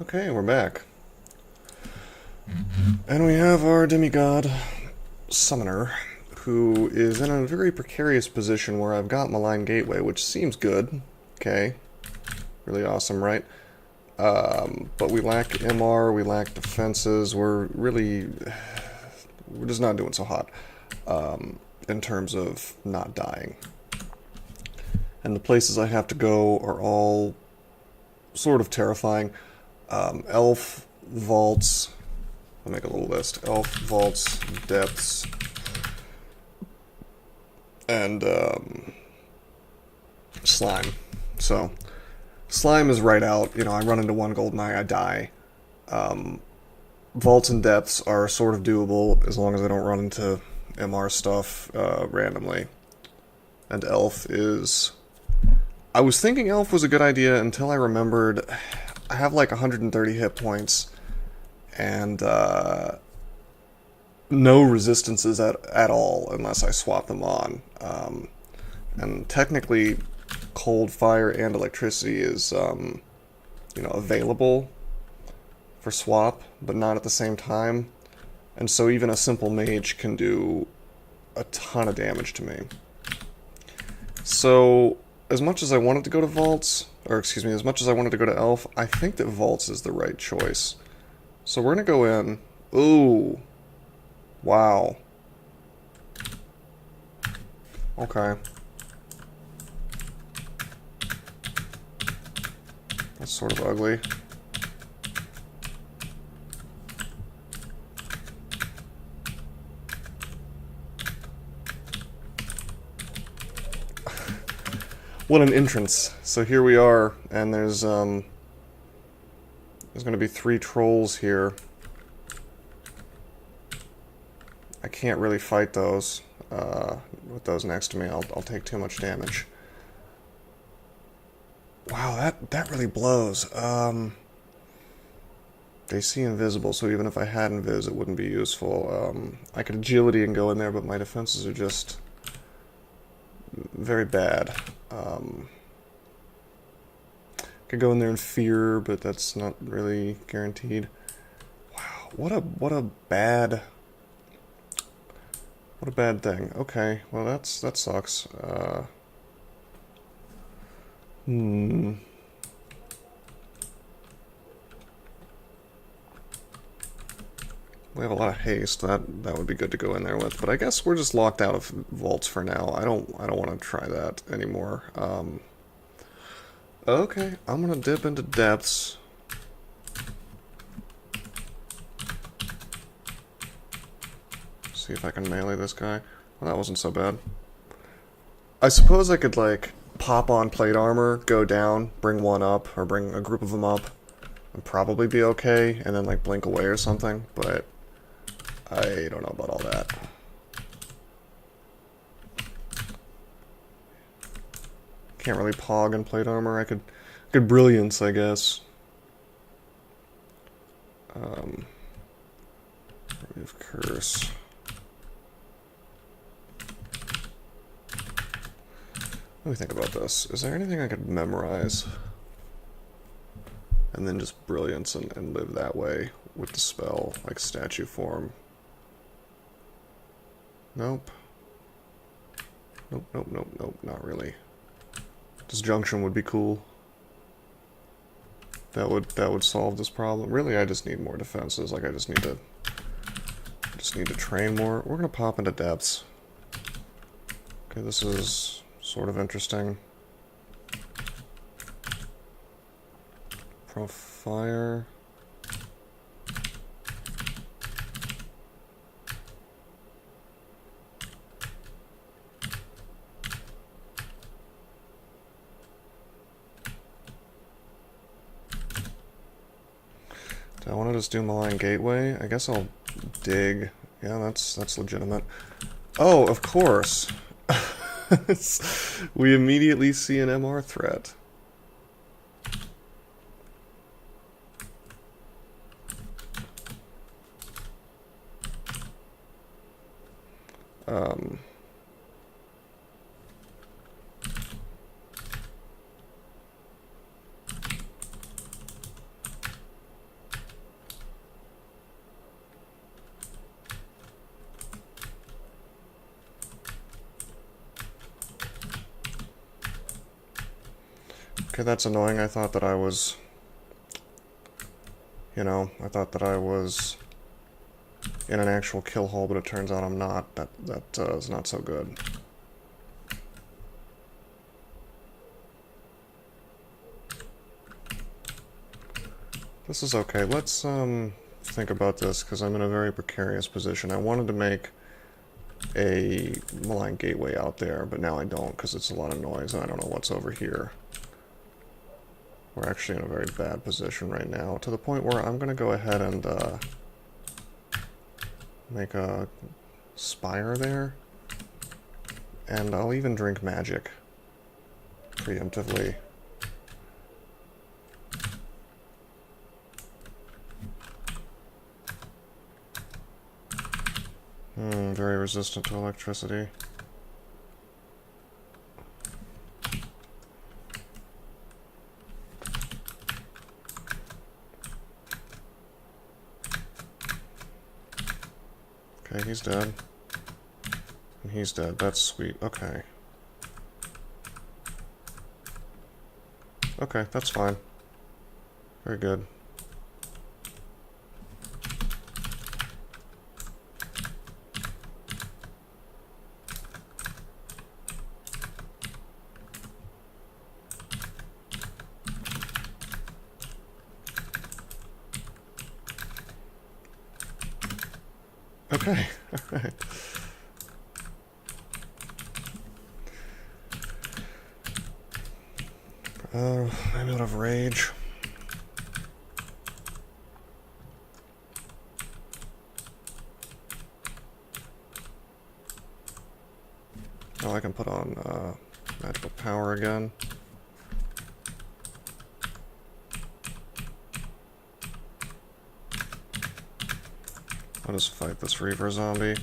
Okay, we're back. And we have our Demigod Summoner, who is in a very precarious position where I've got Malign Gateway, which seems good. Okay. Really awesome, right? But we lack MR, we lack defenses, we're just not doing so hot in terms of not dying. And the places I have to go are all sort of terrifying. Elf, vaults, I'll make a little list. Elf, vaults, depths, and slime. So, slime is right out. You know, I run into one golden eye, I die. Vaults and depths are sort of doable as long as I don't run into MR stuff randomly. And elf is... I was thinking elf was a good idea until I remembered I have like 130 hit points and no resistances at all unless I swap them on. And technically, cold, fire, and electricity is available for swap, but not at the same time. And so even a simple mage can do a ton of damage to me. So, as much as I wanted to go to vaults, as much as I wanted to go to elf, I think that vaults is the right choice. So we're gonna go in. Ooh. Wow. Okay. That's sort of ugly. What an entrance. So here we are, and there's going to be 3 trolls here. I can't really fight those. With those next to me, I'll take too much damage. Wow, that really blows. They see invisible, so even if I had invis, it wouldn't be useful. I could agility and go in there, but my defenses are just very bad. Could go in there and fear, but that's not really guaranteed. Wow, what a bad thing. Okay, well that sucks. We have a lot of haste. That would be good to go in there with, but I guess we're just locked out of vaults for now. I don't want to try that anymore. Okay, I'm gonna dip into depths. See if I can melee this guy. Well, that wasn't so bad. I suppose I could like pop on plate armor, go down, bring one up, or bring a group of them up, and probably be okay, and then like blink away or something, but I don't know about all that. Can't really pog in plate armor. I could brilliance, I guess. Remove curse. Let me think about this. Is there anything I could memorize? And then just brilliance and live that way with the spell, like statue form. Nope. Nope, not really. Disjunction would be cool. That would solve this problem. Really, I just need more defenses. Like I just need to train more. We're gonna pop into depths. Okay, this is sort of interesting. Fire. Do I want to just do Malign Gateway? I guess I'll dig. Yeah, that's legitimate. Oh, of course. We immediately see an MR threat. Okay, that's annoying. I thought that I was... You know, I thought that I was in an actual kill hole, but it turns out I'm not. That is not so good. This is okay. Let's think about this, because I'm in a very precarious position. I wanted to make a malign gateway out there, but now I don't, because it's a lot of noise and I don't know what's over here. We're actually in a very bad position right now, to the point where I'm going to go ahead and make a spire there, and I'll even drink magic preemptively. Very resistant to electricity. Okay, he's dead. And he's dead. That's sweet. Okay. Okay, that's fine. Very good. Okay, alright. I'm out of rage. Oh, I can put on magical power again. I'll just fight this Reaver zombie.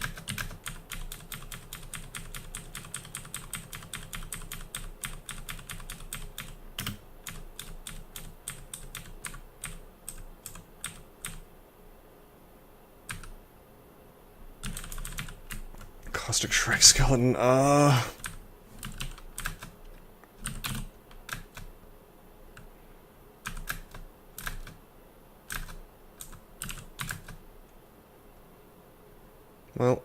Caustic Shrike Skeleton, Well,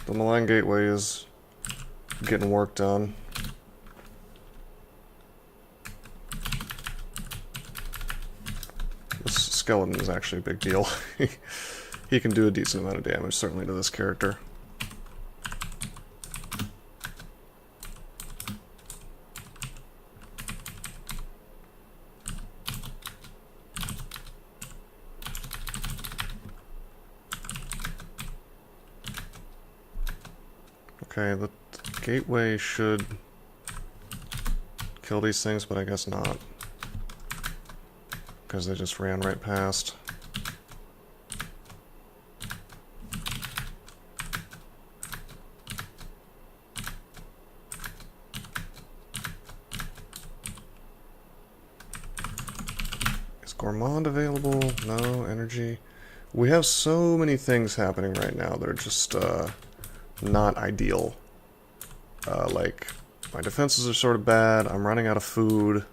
the malign gateway is getting work done. This skeleton is actually a big deal. He can do a decent amount of damage, certainly to this character. Okay, the gateway should kill these things, but I guess not. Because they just ran right past. Is Gourmand available? No. Energy. We have so many things happening right now that are just, not ideal. Like, my defenses are sort of bad, I'm running out of food.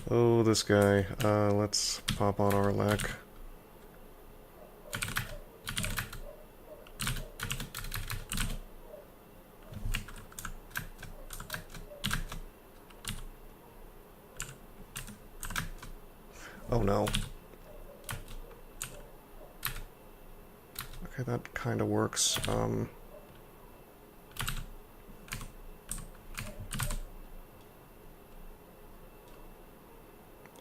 Oh, this guy. Let's pop on our lek. Oh no. Okay, that kind of works.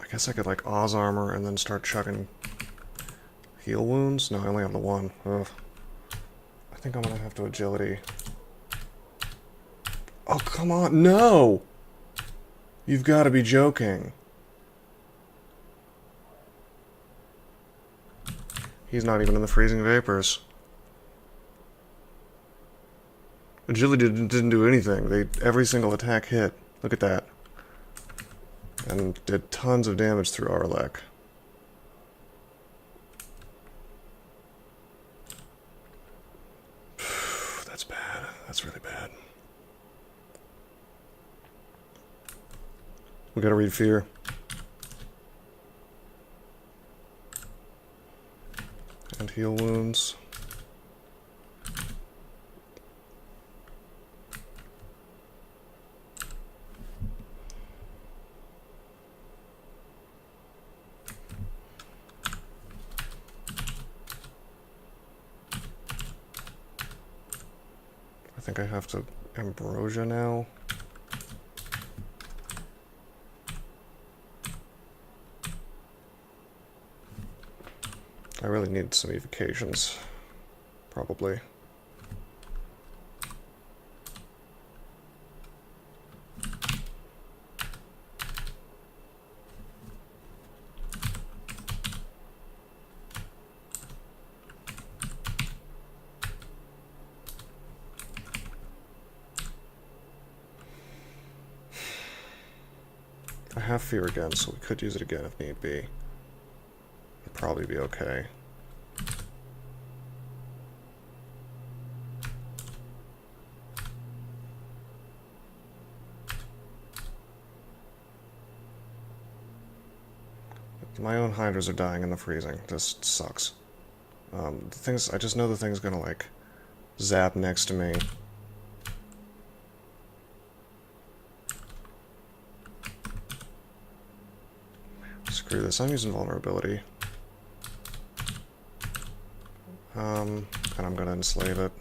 I guess I could, like, Oz armor and then start chucking heal wounds? No, I only have the one. Ugh. I think I'm gonna have to agility. Oh, come on! No! You've got to be joking. He's not even in the freezing vapors. Agility didn't do anything. Every single attack hit. Look at that. And did tons of damage through Arlek. That's bad. That's really bad. We gotta read Fear. And heal wounds. I think I have to Ambrosia now. I really need some evocations, probably. I have Fear again, so we could use it again if need be. It'd probably be okay. My own hydras are dying in the freezing. This sucks. I just know the thing's gonna, like, zap next to me. Screw this, I'm using vulnerability. And I'm gonna enslave it.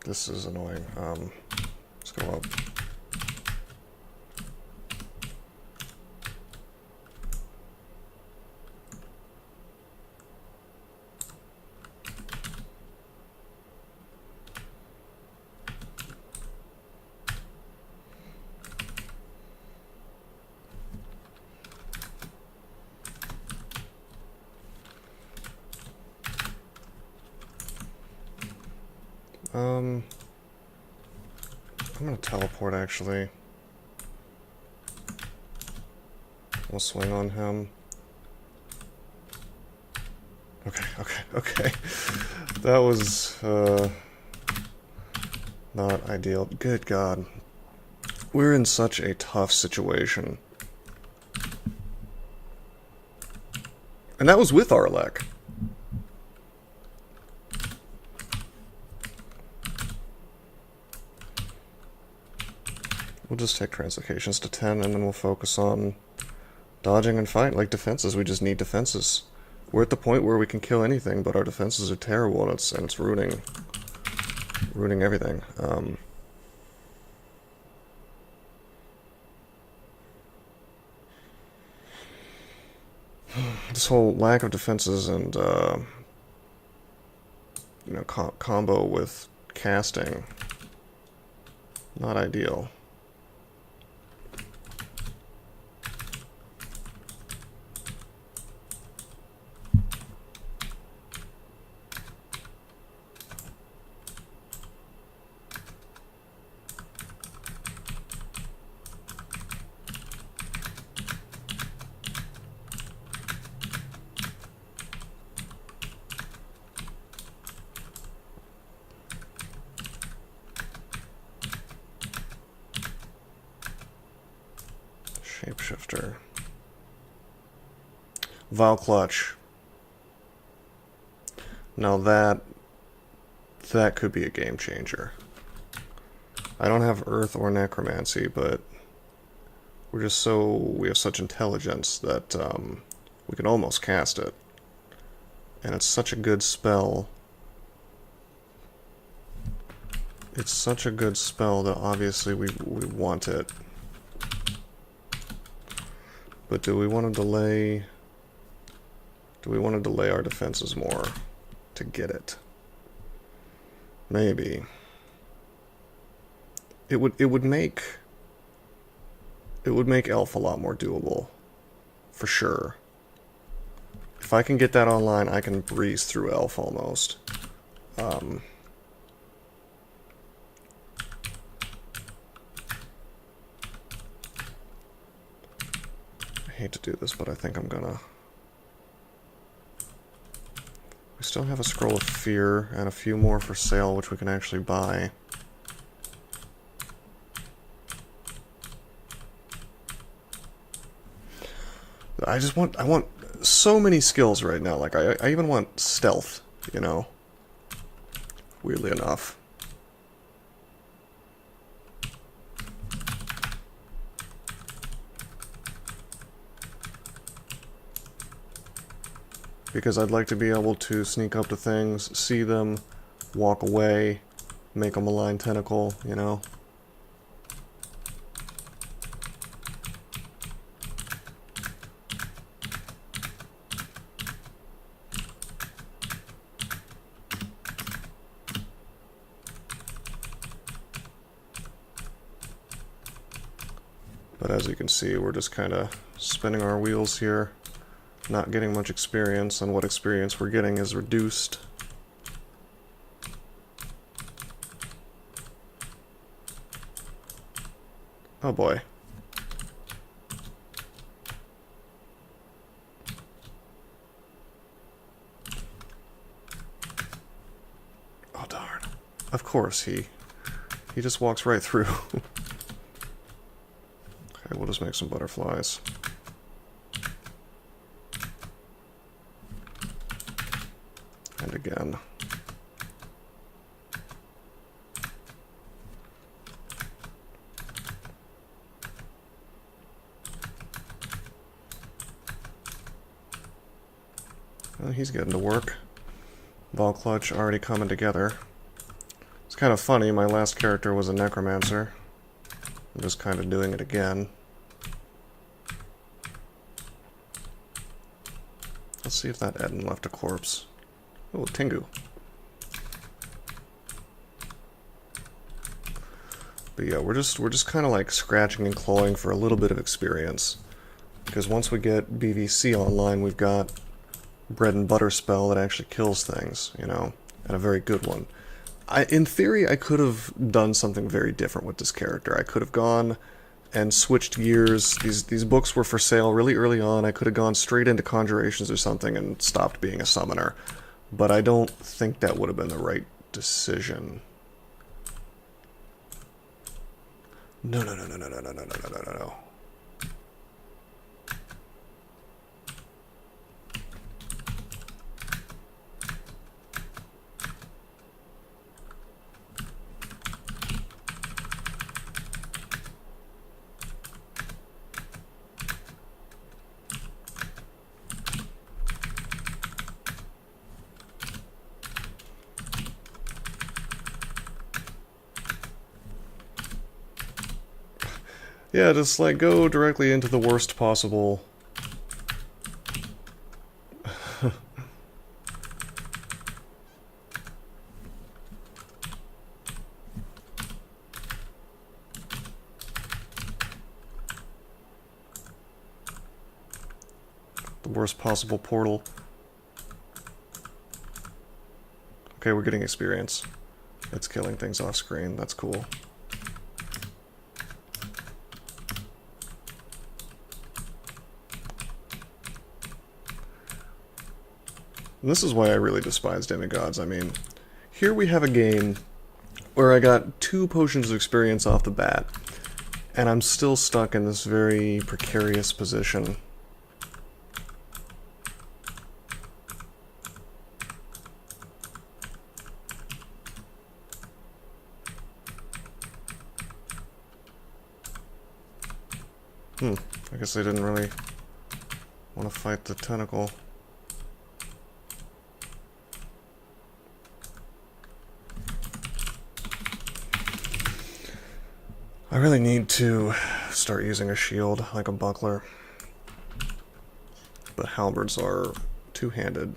This is annoying. Let's go up. I'm gonna teleport, actually. We'll swing on him. Okay. That was, not ideal. Good God. We're in such a tough situation. And that was with Arlek. We'll just take translocations to 10, and then we'll focus on dodging and fight like defenses. We just need defenses. We're at the point where we can kill anything, but our defenses are terrible, and it's ruining everything. This whole lack of defenses and you know, combo with casting, not ideal. Shapeshifter. Vile Clutch. Now that could be a game changer. I don't have Earth or Necromancy, but we have such intelligence that We can almost cast it. And it's such a good spell. It's such a good spell that obviously we want it. But do we want to delay... Do we want to delay our defenses more to get it? Maybe. It would make Elf a lot more doable. For sure. If I can get that online, I can breeze through Elf almost. I hate to do this, but I think I'm gonna... We still have a Scroll of Fear and a few more for sale, which we can actually buy. I want so many skills right now. Like, I even want stealth, you know? Weirdly enough. Because I'd like to be able to sneak up to things, see them, walk away, make them a malign tentacle, you know? But as you can see, we're just kind of spinning our wheels here. Not getting much experience, and what experience we're getting is reduced. Oh boy. Oh darn. Of course, he just walks right through. Okay, we'll just make some butterflies. And again. Well, he's getting to work. Ball Clutch already coming together. It's kind of funny, my last character was a Necromancer. I'm just kind of doing it again. Let's see if that Eden left a corpse. Oh, Tengu. But yeah, we're just kind of like scratching and clawing for a little bit of experience. Because once we get BVC online, we've got bread and butter spell that actually kills things, you know, and a very good one. In theory, I could have done something very different with this character. I could have gone and switched gears. These books were for sale really early on. I could have gone straight into Conjurations or something and stopped being a summoner. But I don't think that would have been the right decision. No. Yeah, just like go directly into the worst possible. The worst possible portal. Okay, we're getting experience. It's killing things off screen. That's cool. And this is why I really despise demigods. I mean, here we have a game where I got 2 potions of experience off the bat, and I'm still stuck in this very precarious position. I guess they didn't really Want to fight the tentacle. I really need to start using a shield, like a buckler. But halberds are two-handed.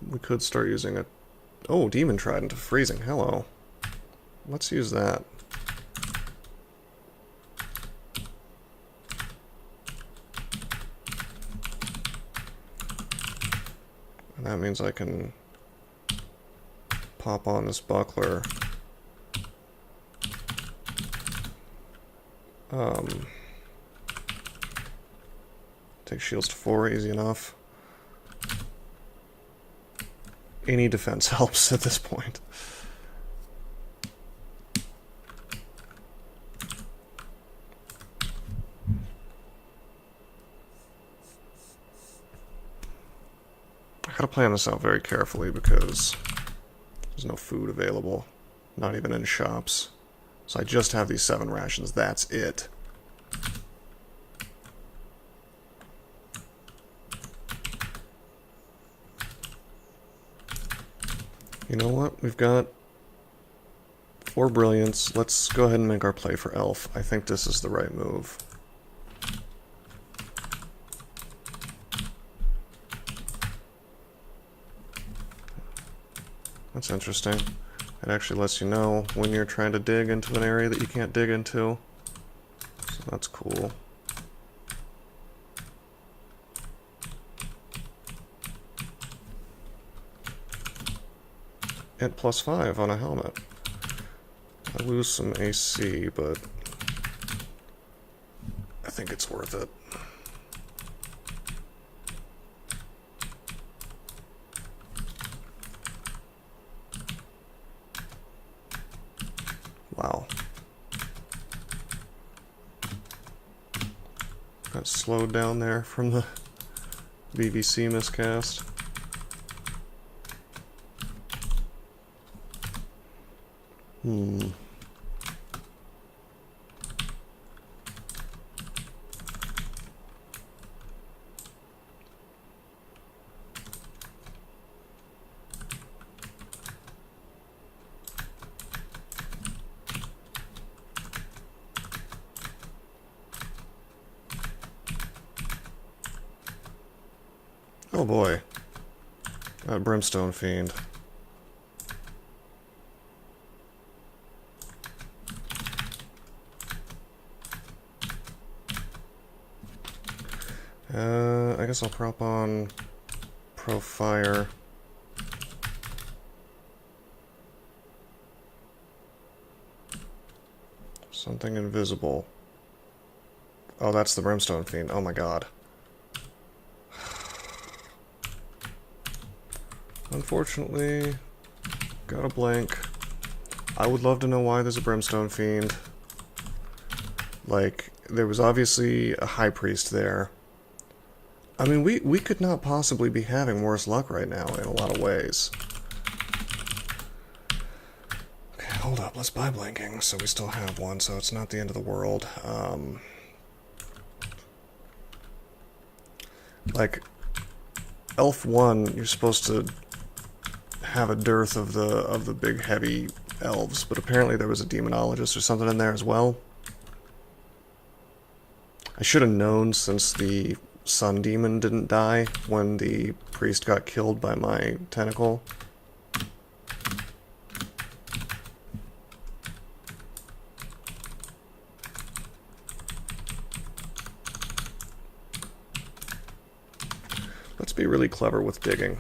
We could start using a... Oh, Demon Trident of Freezing. Hello. Let's use that. And that means I can pop on this buckler. Take shields to 4, easy enough. Any defense helps at this point. I gotta plan this out very carefully because there's no food available, not even in shops. So I just have these 7 rations, that's it. You know what? We've got 4 brilliance. Let's go ahead and make our play for Elf. I think this is the right move. That's interesting. It actually lets you know when you're trying to dig into an area that you can't dig into. So that's cool. At +5 on a helmet. I lose some AC, but I think it's worth it. Wow. Got slowed down there from the VVC miscast. Oh boy. That Brimstone Fiend. I guess I'll prop on Pro Fire. Something invisible. Oh, that's the Brimstone Fiend. Oh my god. Unfortunately, got a blank. I would love to know why there's a Brimstone Fiend. Like, there was obviously a High Priest there. I mean, we could not possibly be having worse luck right now in a lot of ways. Okay, hold up. Let's buy blinking so we still have one, so it's not the end of the world. Like, Elf 1, you're supposed to have a dearth of the big heavy elves, but apparently there was a demonologist or something in there as well. I should have known since the sun demon didn't die when the priest got killed by my tentacle. Let's be really clever with digging.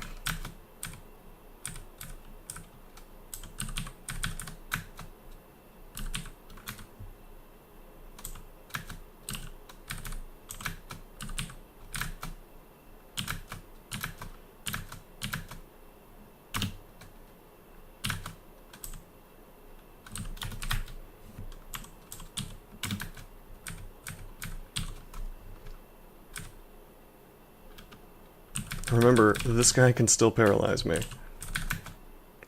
Remember, this guy can still paralyze me.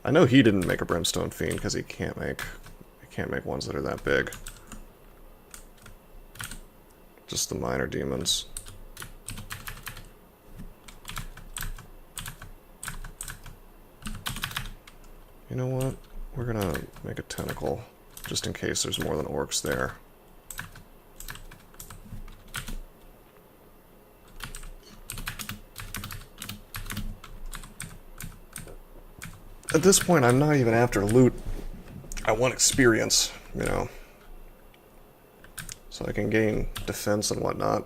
I know he didn't make a Brimstone Fiend because he can't can't make ones that are that big. Just the minor demons. You know what? We're gonna make a tentacle, just in case there's more than orcs there. At this point, I'm not even after loot. I want experience, you know, so I can gain defense and whatnot.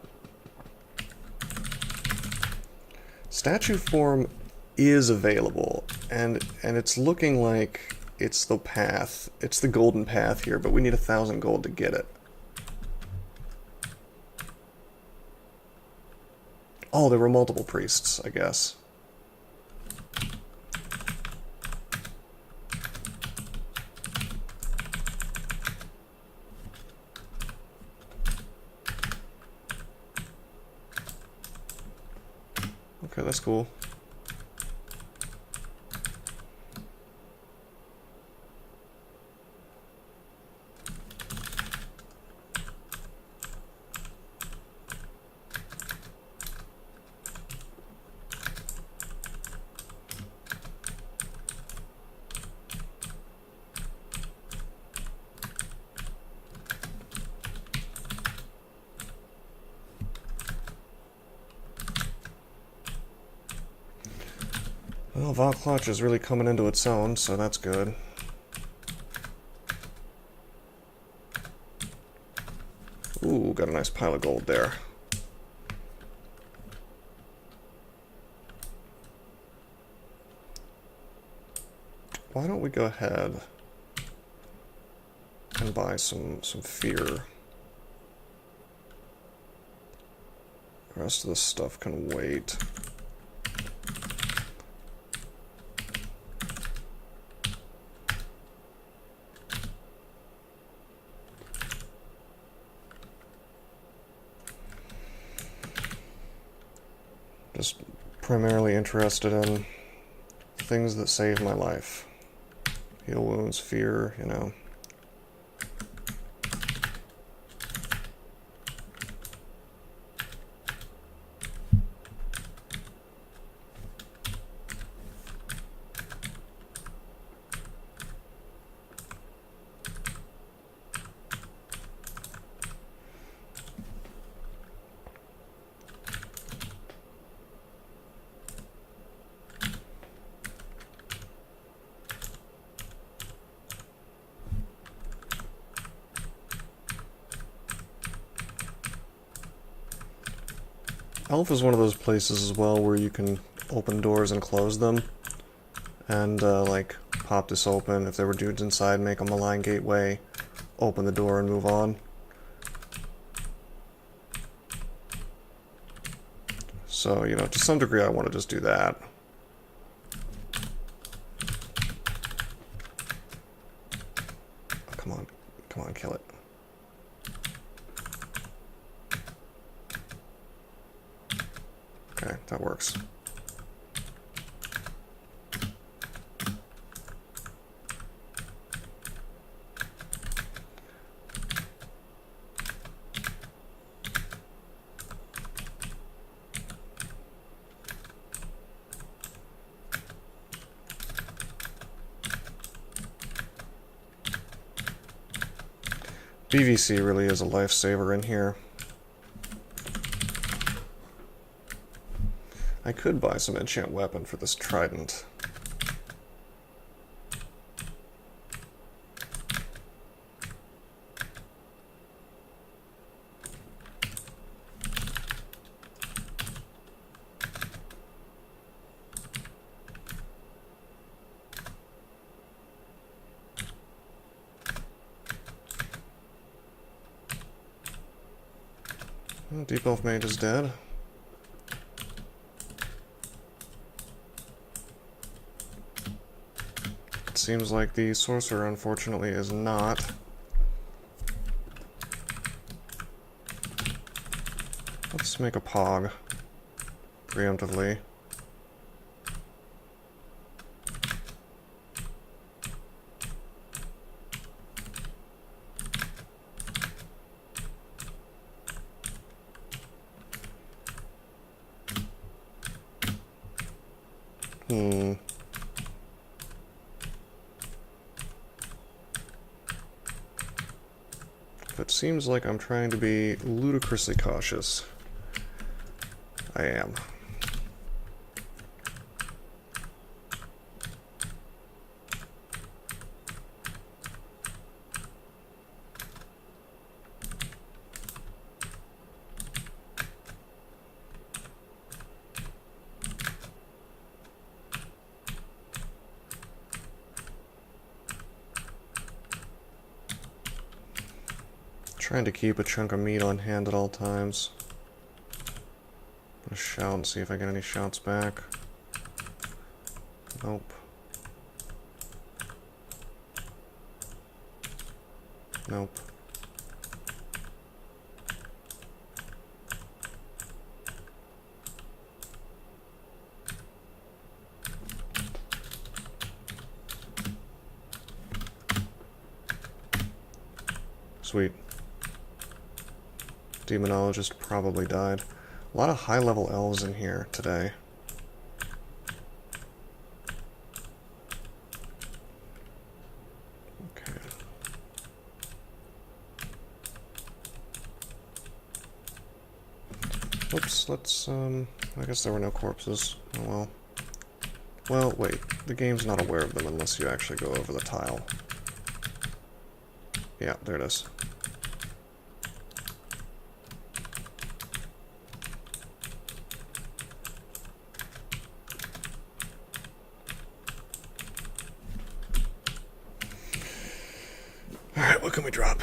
Statue form is available, and it's looking like it's the path. It's the golden path here, but we need 1,000 gold to get it. Oh, there were multiple priests, I guess. Okay, that's cool. Well, Valklotch is really coming into its own, so that's good. Ooh, got a nice pile of gold there. Why don't we go ahead and buy some fear. The rest of this stuff can wait. Just primarily interested in things that save my life. Heal wounds, fear, you know. Elf is one of those places as well where you can open doors and close them. And, like, pop this open. If there were dudes inside, make a malign gateway, open the door and move on. So, you know, to some degree I want to just do that. Oh, come on, kill it. Okay, that works. BVC really is a lifesaver in here. I could buy some enchant weapon for this trident. Oh, Deep Elf Mage is dead. Seems like the sorcerer, unfortunately, is not. Let's make a pog, preemptively. If it seems like I'm trying to be ludicrously cautious, I am. Trying to keep a chunk of meat on hand at all times. I'm gonna shout and see if I get any shots back. Nope. Nope. Sweet. Demonologist probably died. A lot of high-level elves in here today. Okay. Oops, let's, I guess there were no corpses. Oh well. Well, wait. The game's not aware of them unless you actually go over the tile. Yeah, there it is. Alright, what can we drop?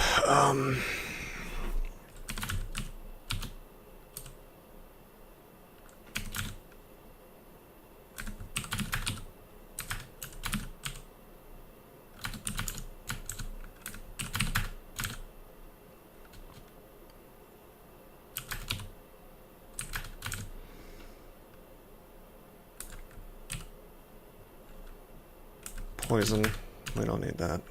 Poison. We don't need that.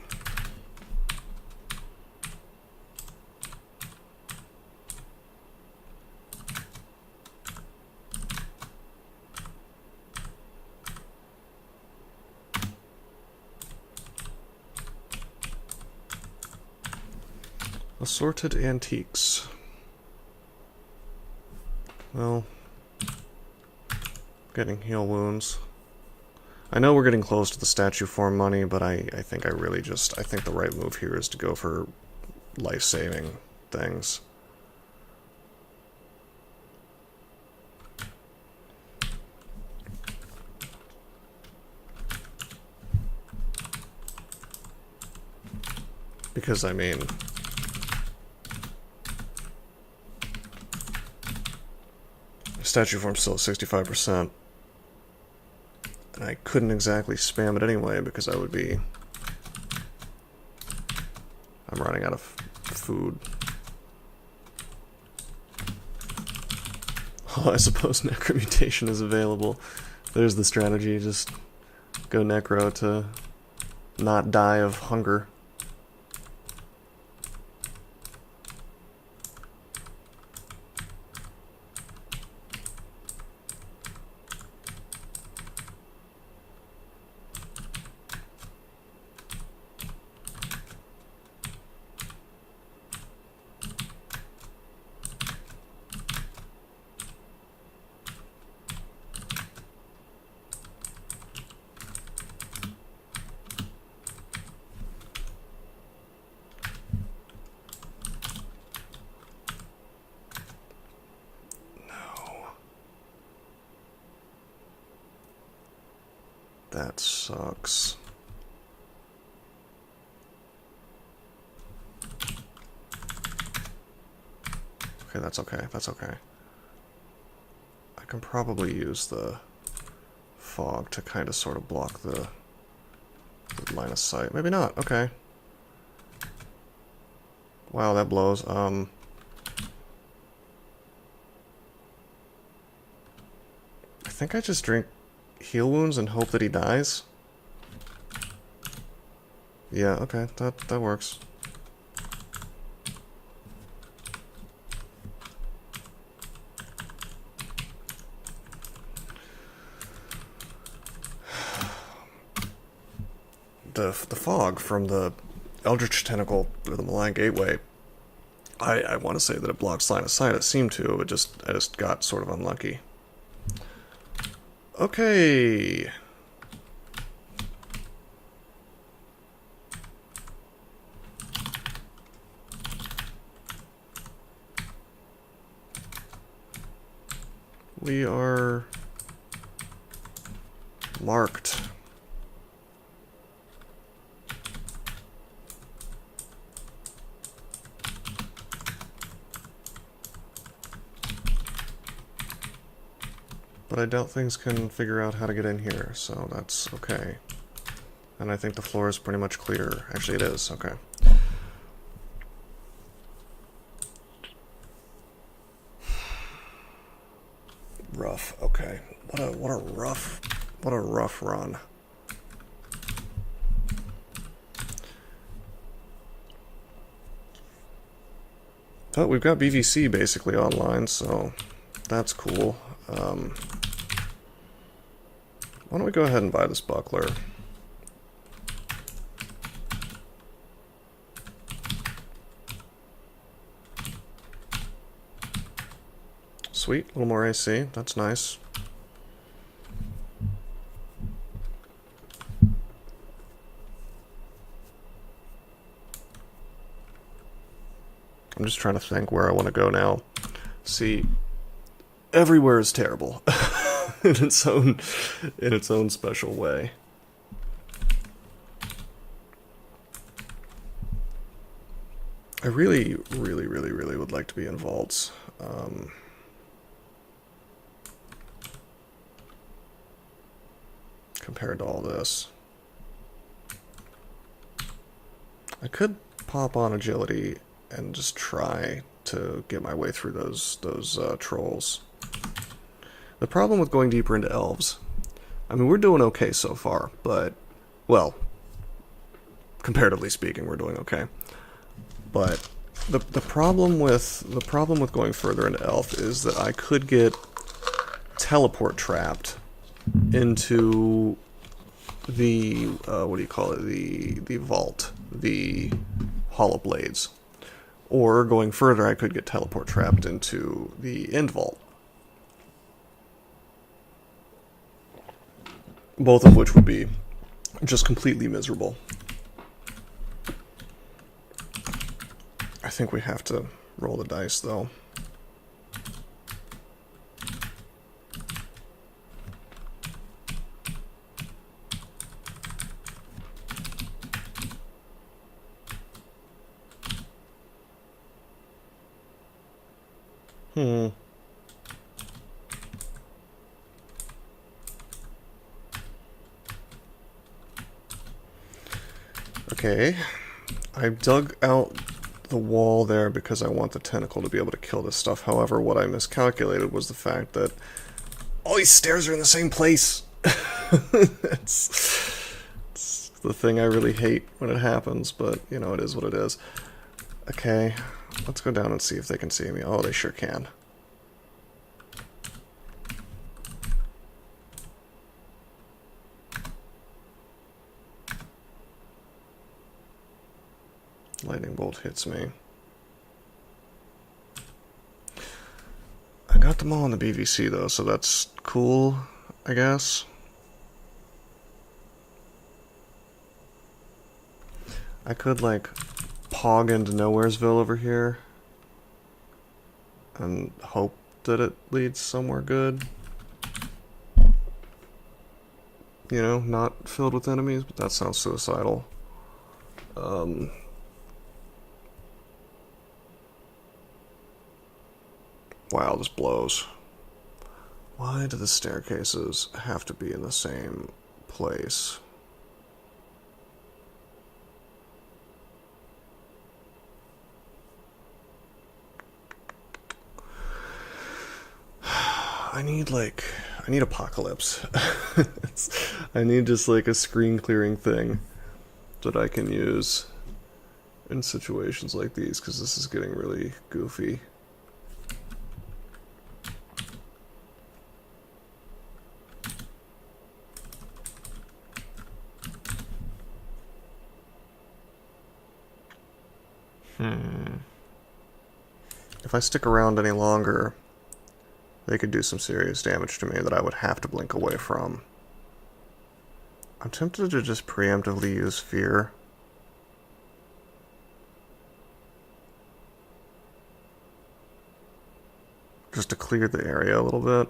Assorted antiques. Well, getting heal wounds. I know we're getting close to the statue form money, but I think I think the right move here is to go for life-saving things. Because, I mean, statue form's still at 65%. And I couldn't exactly spam it anyway because I would be... I'm running out of food. Oh, I suppose necromutation is available. There's the strategy, just go necro to not die of hunger. That sucks. Okay, that's okay. That's okay. I can probably use the fog to kind of sort of block the line of sight. Maybe not. Okay. Wow, that blows. I think I just drink heal wounds and hope that he dies. Yeah, okay, that works. the fog from the Eldritch Tentacle through the Malign Gateway, I want to say that it blocks line of sight. It seemed to. I just got sort of unlucky. Okay. We are marked. But I doubt things can figure out how to get in here, so that's okay. And I think the floor is pretty much clear. Actually, it is. Okay. Rough. Okay. What a rough run. But we've got BVC basically online, so that's cool. Why don't we go ahead and buy this buckler? Sweet, a little more AC, that's nice. I'm just trying to think where I want to go now. See, everywhere is terrible in its own special way. I really would like to be in vaults. Compared to all this. I could pop on agility and just try to get my way through those trolls. The problem with going deeper into elves, I mean, we're doing okay so far, but, well, comparatively speaking, we're doing okay. But the problem with going further into elf is that I could get teleport trapped into the what do you call it? The vault, the hollow blades. Or going further, I could get teleport trapped into the end vault. Both of which would be just completely miserable. I think we have to roll the dice, though. Okay, I dug out the wall there because I want the tentacle to be able to kill this stuff. However, what I miscalculated was the fact that all these stairs are in the same place. it's the thing I really hate when it happens, but, you know, it is what it is. Okay, let's go down and see if they can see me. Oh, they sure can. Lightning bolt hits me. I got them all in the BVC though, so that's cool, I guess. I could like pog into Nowheresville over here and hope that it leads somewhere good. You know, not filled with enemies, but that sounds suicidal. Wow, this blows. Why do the staircases have to be in the same place? I need Apocalypse. I need just like a screen clearing thing that I can use in situations like these, because this is getting really goofy. if I stick around any longer, they could do some serious damage to me that I would have to blink away from. I'm tempted to just preemptively use Fear. Just to clear the area a little bit.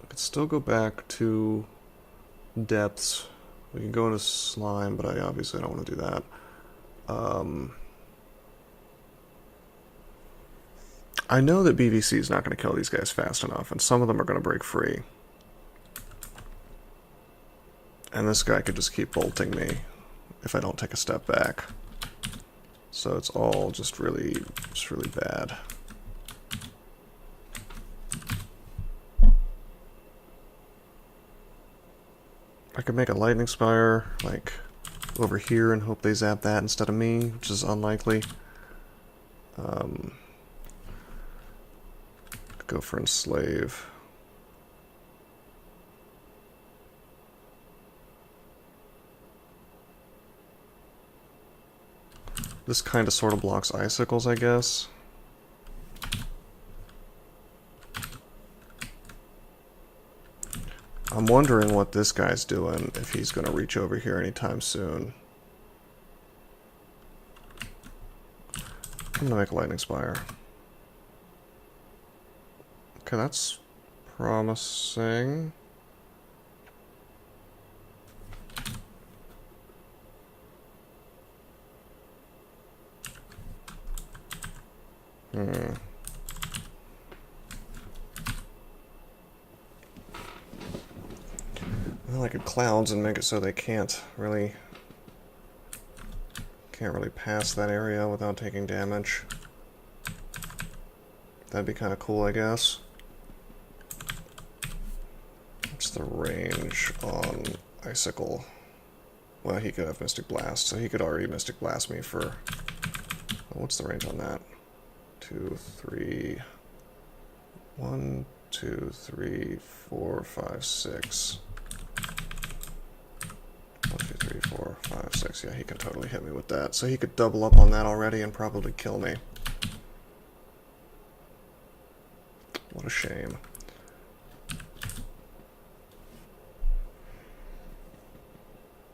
I could still go back to depths. We can go into slime, but I obviously don't want to do that. I know that BVC is not going to kill these guys fast enough, and some of them are going to break free. And this guy could just keep bolting me if I don't take a step back. So it's all just really bad. I could make a lightning spire, like, over here and hope they zap that instead of me, which is unlikely. Go for enslave. This kind of sort of blocks icicles, I guess. I'm wondering what this guy's doing, if he's going to reach over here anytime soon. I'm going to make a lightning spire. Okay, that's promising. Well, I could clouds and make it so they can't really pass that area without taking damage. That'd be kind of cool, I guess. What's the range on Icicle? Well, he could have Mystic Blast, so he could already Mystic Blast me for... What's the range on that? 2, 3... 1, 2, 3, 4, 5, 6. 1, 2, 3, 4, 5, 6. Yeah, he can totally hit me with that. So he could double up on that already and probably kill me. What a shame.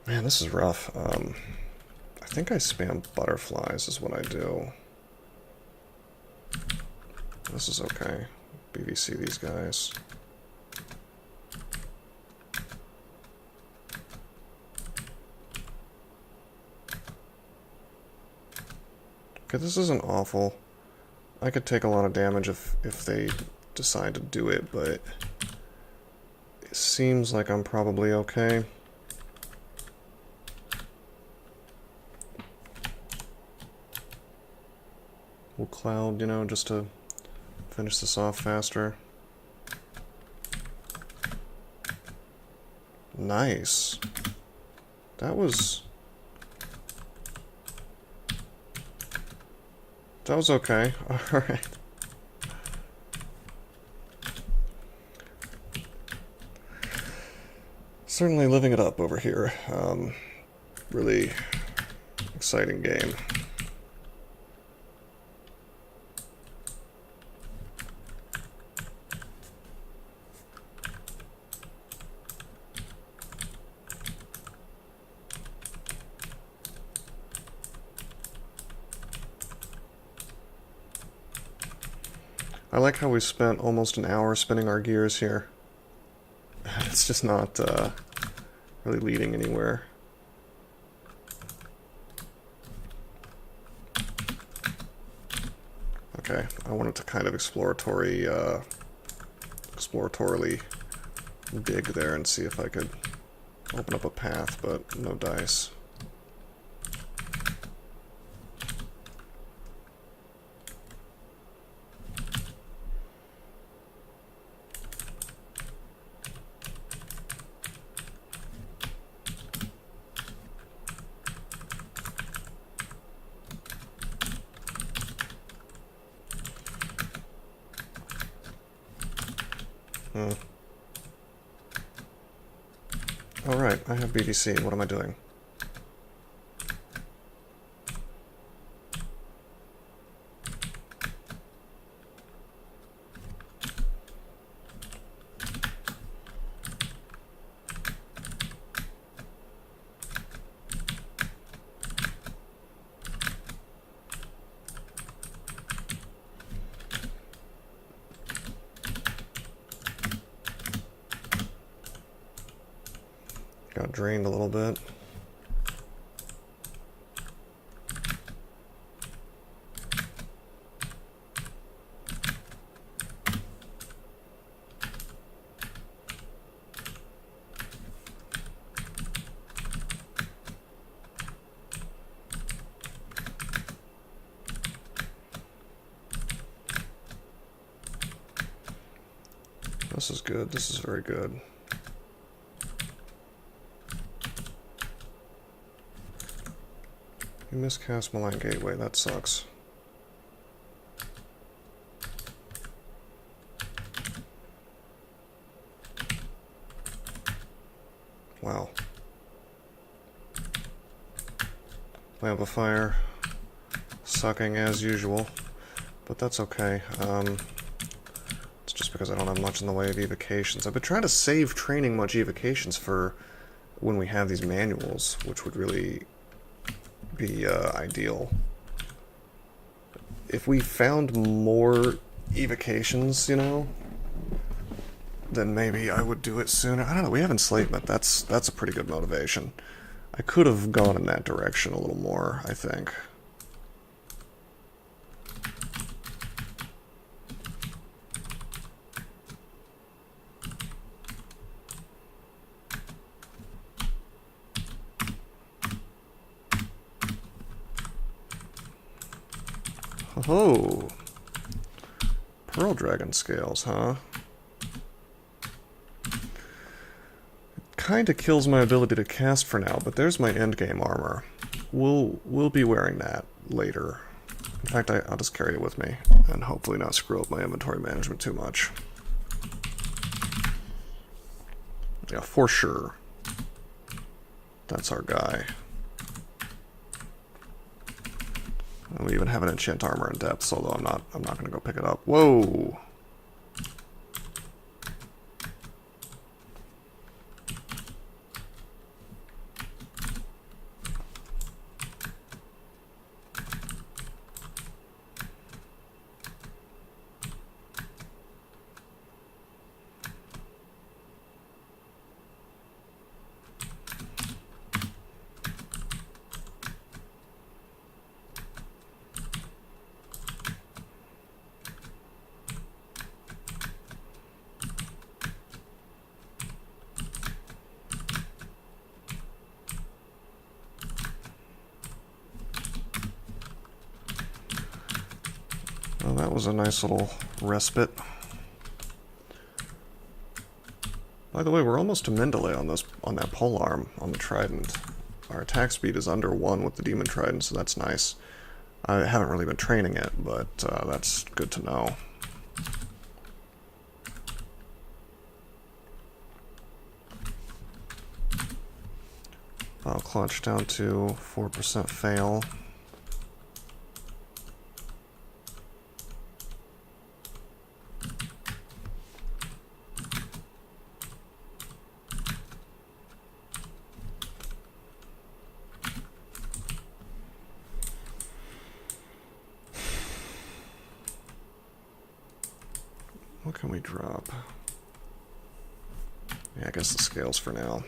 Man, this is rough. I think I spam butterflies is what I do. This is okay. BVC these guys. Okay, this isn't awful. I could take a lot of damage if they decide to do it, but it seems like I'm probably okay. We'll cloud, you know, just to finish this off faster. Nice. That was okay. Alright. Certainly living it up over here. Really exciting game. I like how we spent almost an hour spinning our gears here. It's just not really leading anywhere. Okay, I wanted to kind of exploratorily dig there and see if I could open up a path, but no dice. Oh right, I have BDC. What am I doing? Got drained a little bit. This is good. This is very good. You miscast Malign Gateway. That sucks. Wow. Lamp of Fire. Sucking as usual. But that's okay. It's just because I don't have much in the way of evocations. I've been trying to save training much evocations for when we have these manuals, which would really be ideal. If we found more evocations, you know, then maybe I would do it sooner. I don't know, we have enslavement. That's a pretty good motivation. I could have gone in that direction a little more, I think. Oh, Pearl Dragon Scales, huh? Kinda kills my ability to cast for now, but there's my endgame armor. We'll be wearing that later. In fact, I'll just carry it with me, and hopefully not screw up my inventory management too much. Yeah, for sure. That's our guy. And we even have an enchant armor in depth, although I'm not gonna go pick it up. Whoa! Well, that was a nice little respite. By the way, we're almost to Mendeley on that polearm on the Trident. Our attack speed is under 1 with the Demon Trident, so that's nice. I haven't really been training it, but that's good to know. I'll clutch down to 4% fail. What can we drop? Yeah, I guess the scales for now.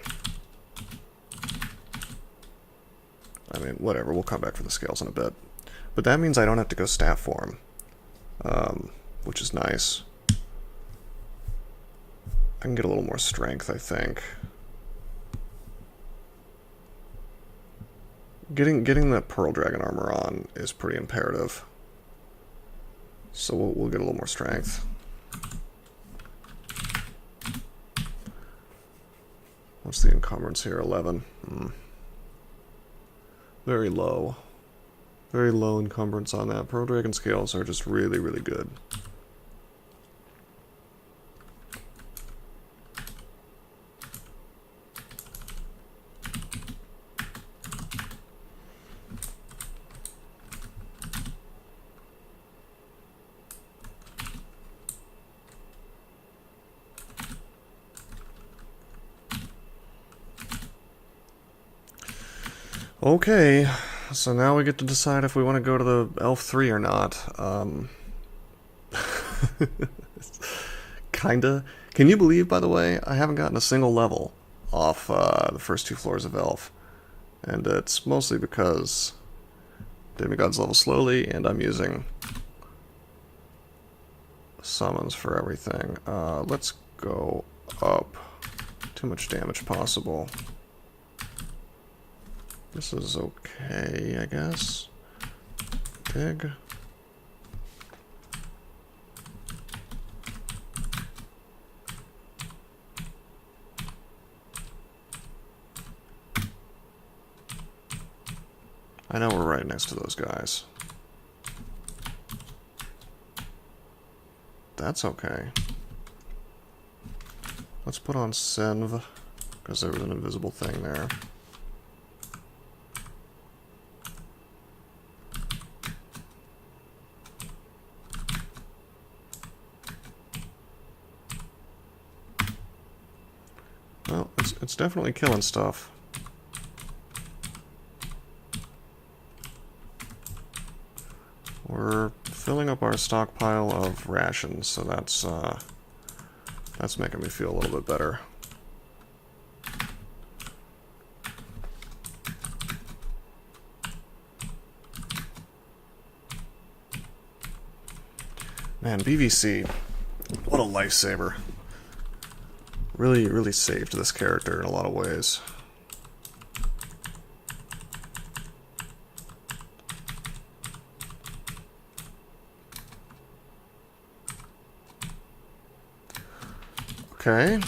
I mean, whatever, we'll come back for the scales in a bit. But that means I don't have to go staff form, which is nice. I can get a little more strength, I think. Getting that Pearl Dragon armor on is pretty imperative. So we'll get a little more strength. What's the encumbrance here? 11. Very low. Very low encumbrance on that. Pearl Dragon scales are just really, really good. Okay, so now we get to decide if we want to go to the Elf 3 or not. Kinda. Can you believe, by the way, I haven't gotten a single level off the first 2 floors of Elf? And it's mostly because Demigods level slowly, and I'm using summons for everything. Let's go up. Too much damage possible. This is okay, I guess. Dig. I know we're right next to those guys. That's okay. Let's put on Senv, because there was an invisible thing there. Well, it's definitely killing stuff. We're filling up our stockpile of rations, so that's making me feel a little bit better. Man, BVC, what a lifesaver. Really, really saved this character in a lot of ways. Okay.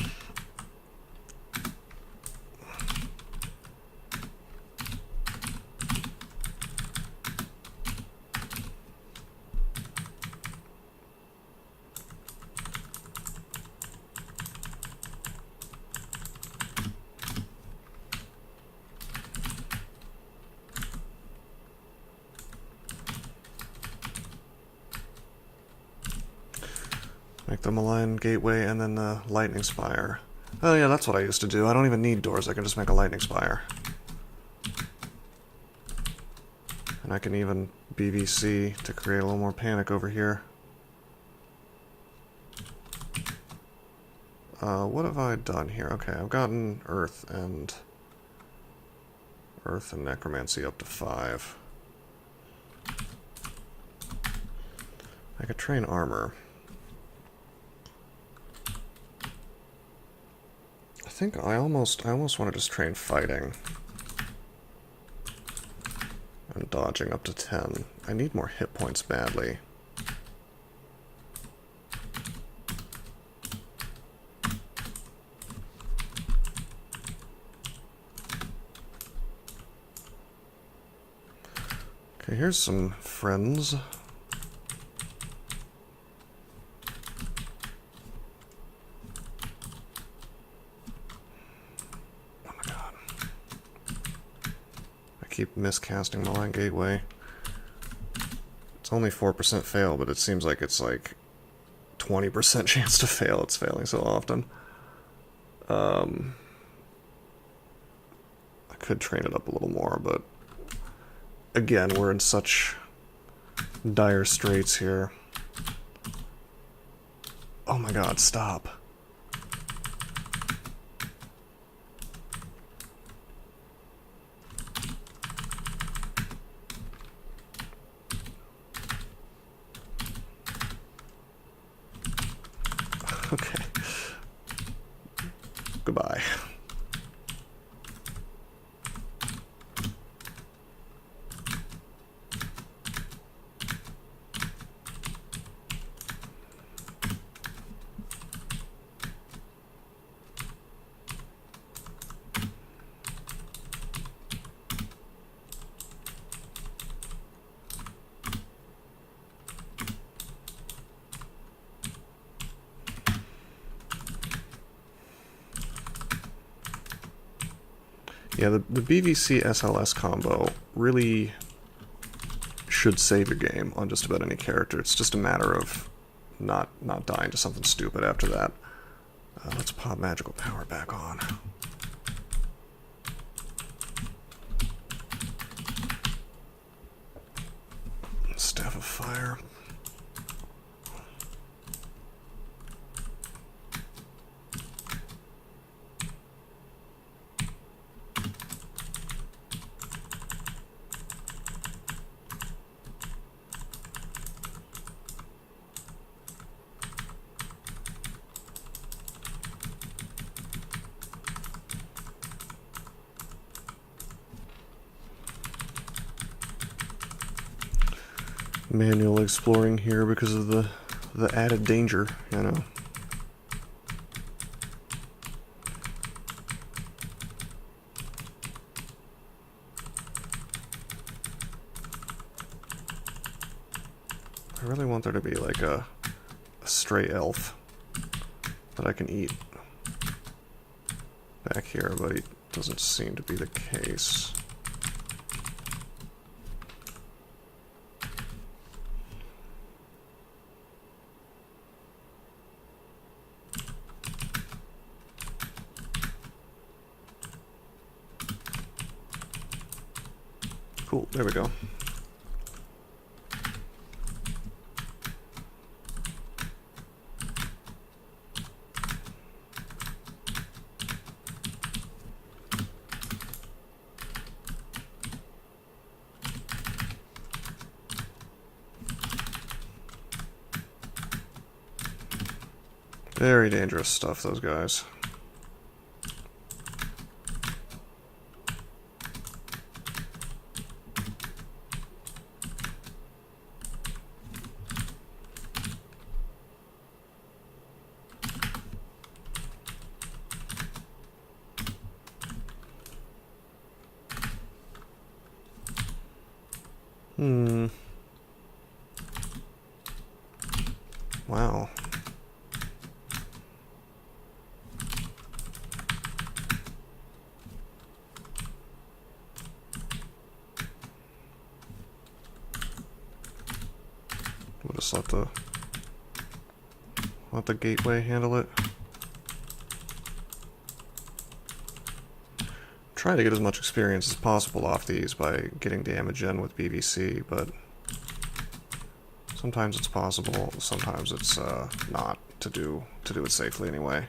Make the malign gateway and then the lightning spire. Oh yeah, that's what I used to do. I don't even need doors, I can just make a lightning spire. And I can even BVC to create a little more panic over here. What have I done here? Okay, I've gotten Earth and Necromancy up to 5. I could train armor. I think I almost want to just train fighting. And dodging up to 10. I need more hit points badly. Okay, here's some friends. Oh my god. I keep miscasting Malign Gateway. It's only 4% fail, but it seems like it's like 20% chance to fail. It's failing so often. I could train it up a little more, but again, we're in such dire straits here. Oh my god, stop. Okay. Goodbye. Yeah, the BVC SLS combo really should save a game on just about any character. It's just a matter of not dying to something stupid after that. Let's pop magical power back on. manual exploring here because of the added danger, you know. I really want there to be like a stray elf that I can eat back here, but it doesn't seem to be the case. Cool, there we go. Very dangerous stuff, those guys. Wow. We'll just let the gateway handle it. Try to get as much experience as possible off these by getting damage in with BVC, but sometimes it's possible, sometimes it's not to do it safely anyway.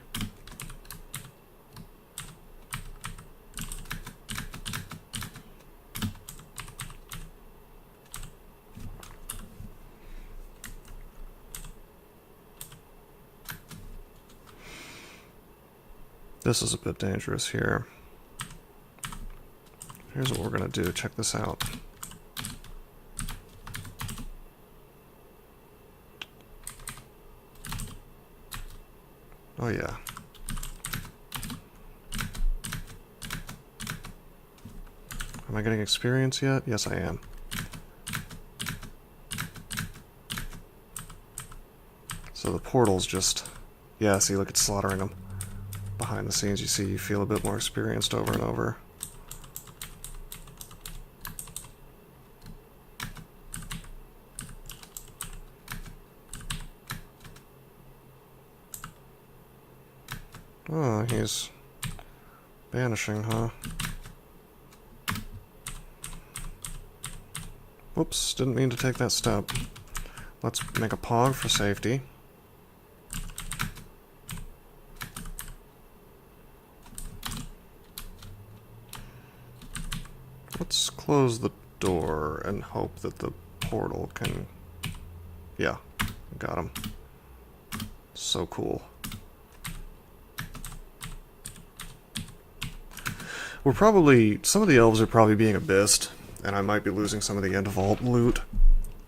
This is a bit dangerous here. Here's what we're gonna do. Check this out. Oh yeah. Am I getting experience yet? Yes, I am. So the portal's just... Yeah, see, look, it's slaughtering them. Behind the scenes, you see, you feel a bit more experienced over and over. Oh, he's vanishing, huh? Whoops, didn't mean to take that step. Let's make a pog for safety. Let's close the door and hope that the portal can... Yeah, got him. So cool. We're probably... Some of the elves are probably being abyssed, and I might be losing some of the end vault loot.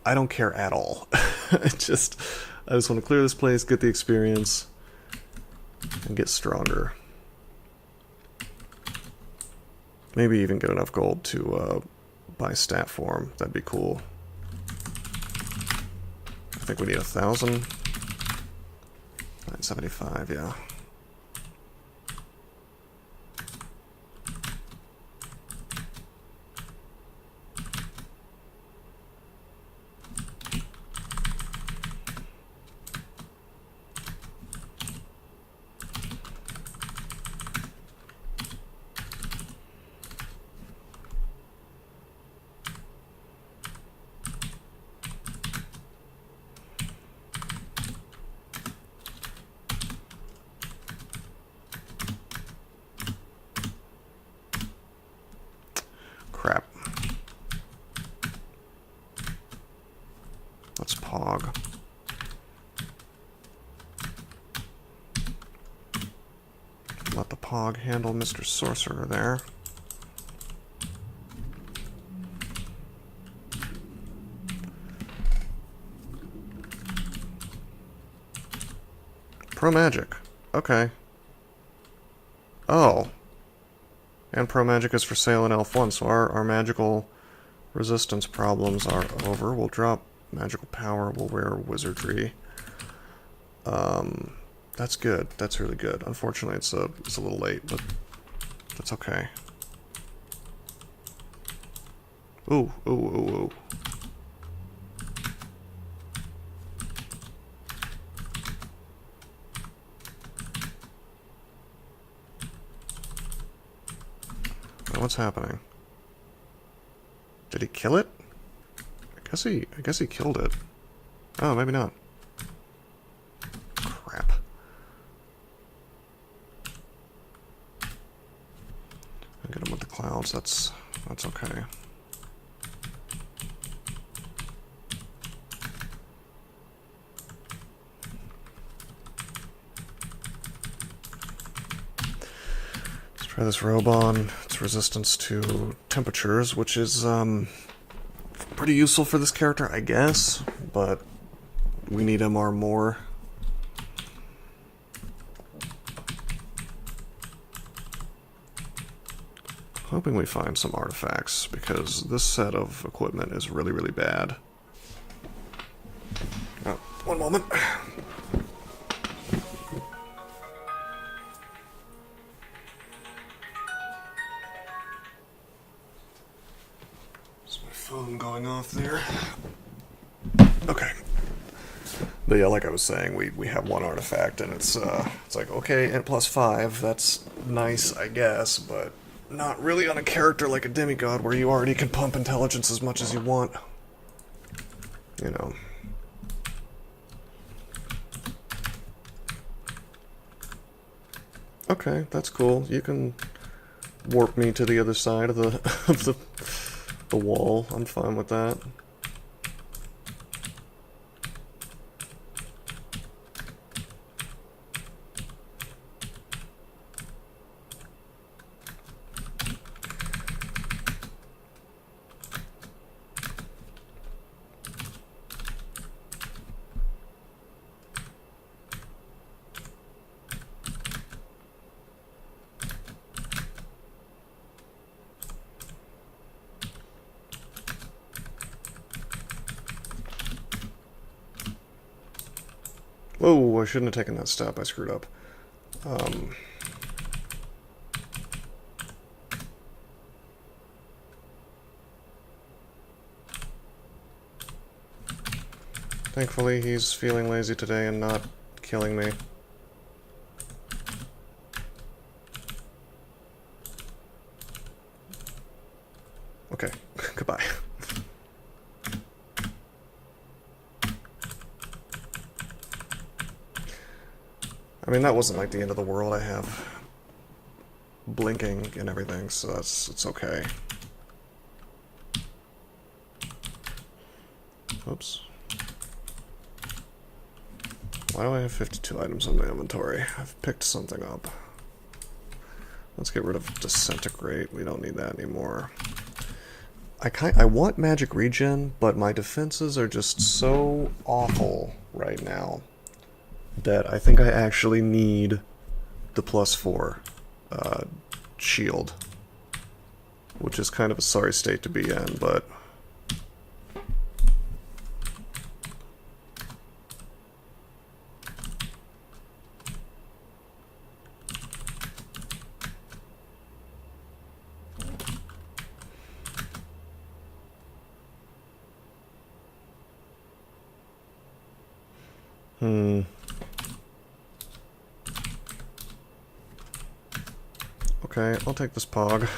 I don't care at all. I just want to clear this place, get the experience, and get stronger. Maybe even get enough gold to buy stat form. That'd be cool. I think we need 1,000. 975, yeah. Crap. Let's pog. Let the pog handle Mr. Sorcerer there. Pro magic. Okay. Oh. And pro magic is for sale in Elf 1, so our magical resistance problems are over. We'll drop magical power, we'll wear wizardry. That's good. That's really good. Unfortunately, it's a little late, but that's okay. Ooh, ooh, ooh, ooh. What's happening? Did he kill it? I guess he killed it. Oh, maybe not. Crap. I'll get him with the clouds. That's okay. Let's try this robe on. It's resistance to temperatures, which is pretty useful for this character, I guess, but we need MR more. Hoping we find some artifacts, because this set of equipment is really, really bad. Oh, one moment. Is my phone going off there? Okay. But yeah, like I was saying, we have one artifact, and it's like, okay, and +5, that's nice, I guess, but not really on a character like a demigod where you already can pump intelligence as much as you want. You know. Okay, that's cool. You can warp me to the other side of the wall. I'm fine with that. Whoa, I shouldn't have taken that step. I screwed up. Thankfully, he's feeling lazy today and not killing me. Okay, goodbye. I mean, that wasn't like the end of the world. I have blinking and everything, so it's okay. Oops. Why do I have 52 items in my inventory? I've picked something up. Let's get rid of Disintegrate. We don't need that anymore. I want magic regen, but my defenses are just so awful right now that I think I actually need the +4 shield, which is kind of a sorry state to be in, but okay, I'll take this pog.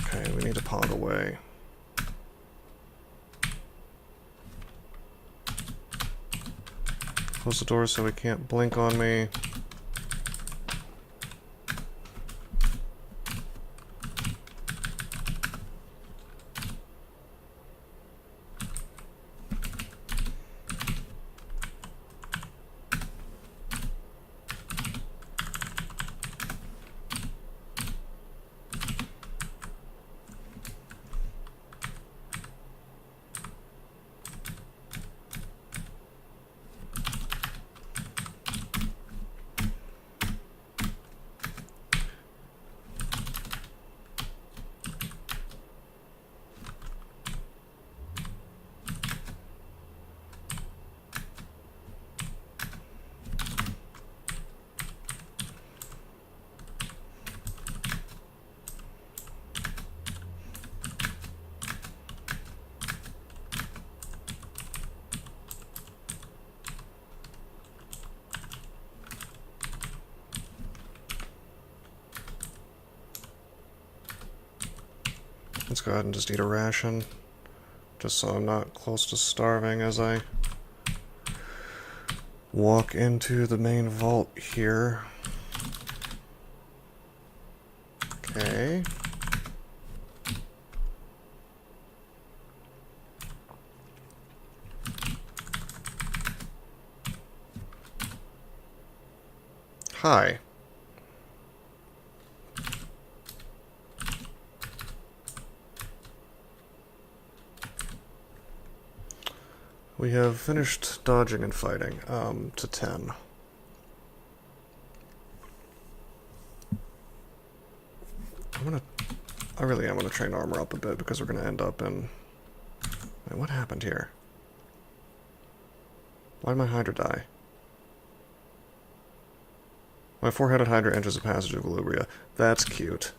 Okay, we need to pog away. Close the door so he can't blink on me. Let's go ahead and just eat a ration, just so I'm not close to starving as I walk into the main vault here. Okay. Hi. We have finished dodging and fighting, to 10. I really am gonna train armor up a bit because we're gonna end up in... Wait, what happened here? Why did my Hydra die? My four-headed Hydra enters a passage of Galubria. That's cute.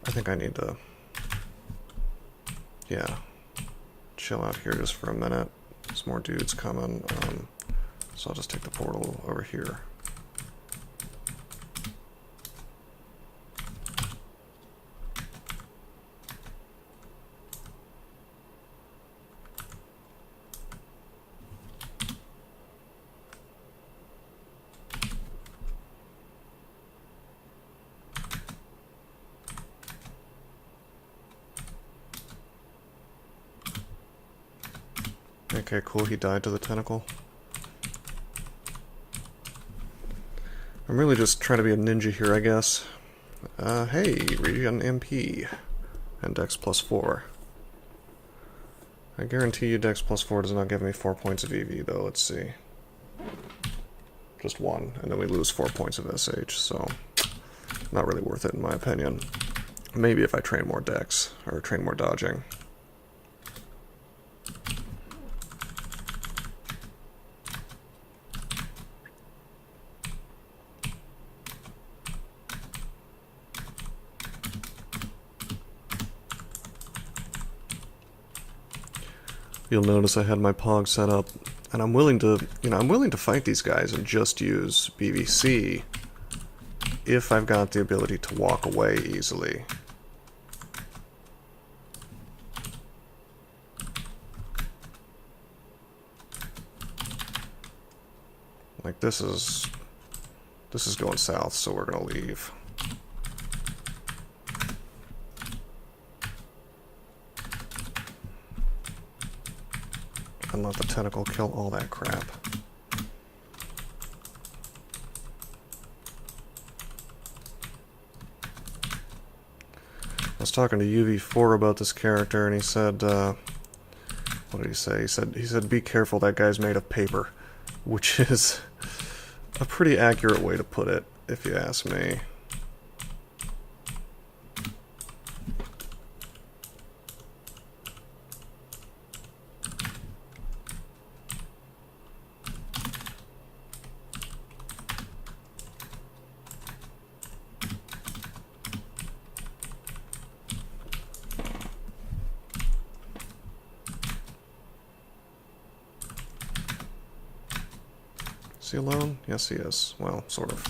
I think I need to, yeah, chill out here just for a minute. There's more dudes coming, so I'll just take the portal over here. Okay, cool, he died to the tentacle. I'm really just trying to be a ninja here, I guess. Hey, regen MP. And Dex +4. I guarantee you Dex +4 does not give me 4 points of EV, though. Let's see. Just 1, and then we lose 4 points of SH, so... not really worth it, in my opinion. Maybe if I train more Dex, or train more dodging. You'll notice I had my Pog set up, and I'm willing to, I'm willing to fight these guys and just use BVC if I've got the ability to walk away easily. Like, this is going south, so we're gonna leave. And let the tentacle kill all that crap. I was talking to UV4 about this character, and he said, what did he say? He said, be careful, that guy's made of paper. Which is a pretty accurate way to put it, if you ask me. Is he alone? Yes, he is. Well, sort of.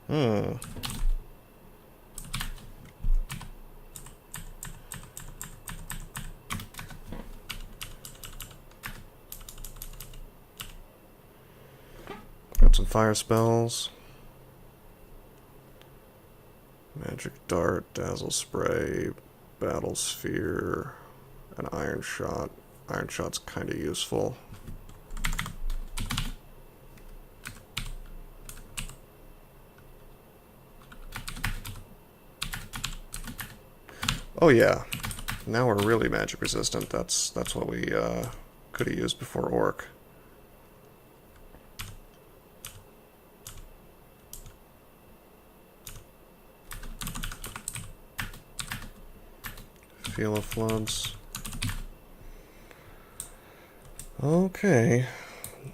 Hmm. Got some fire spells. Magic Dart, Dazzle Spray, Battle Sphere, and Iron Shot. Iron Shot's kind of useful. Oh yeah, now we're really magic resistant. That's what we could have used before Orc. Feel of Floods. Okay,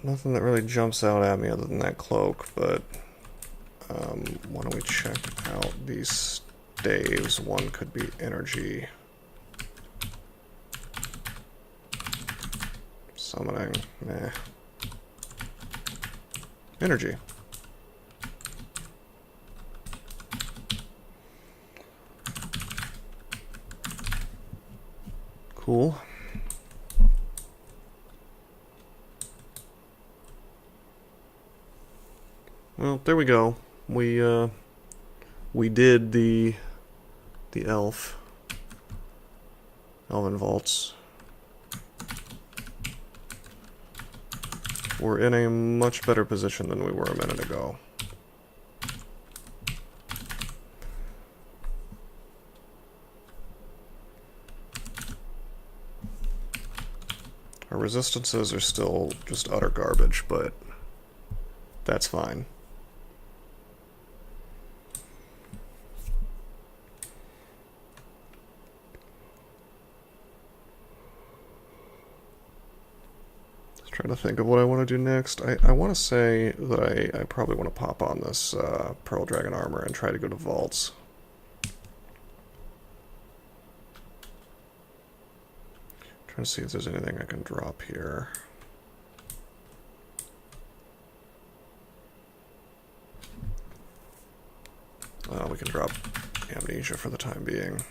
nothing that really jumps out at me other than that cloak, but why don't we check out these staves? One could be energy. Summoning, nah. Energy. Cool. Well, there we go. We did the Elven Vaults. We're in a much better position than we were a minute ago. Our resistances are still just utter garbage, but that's fine. Trying to think of what I want to do next. I want to say that I probably want to pop on this Pearl Dragon armor and try to go to Vaults. Trying to see if there's anything I can drop here. We can drop Amnesia for the time being.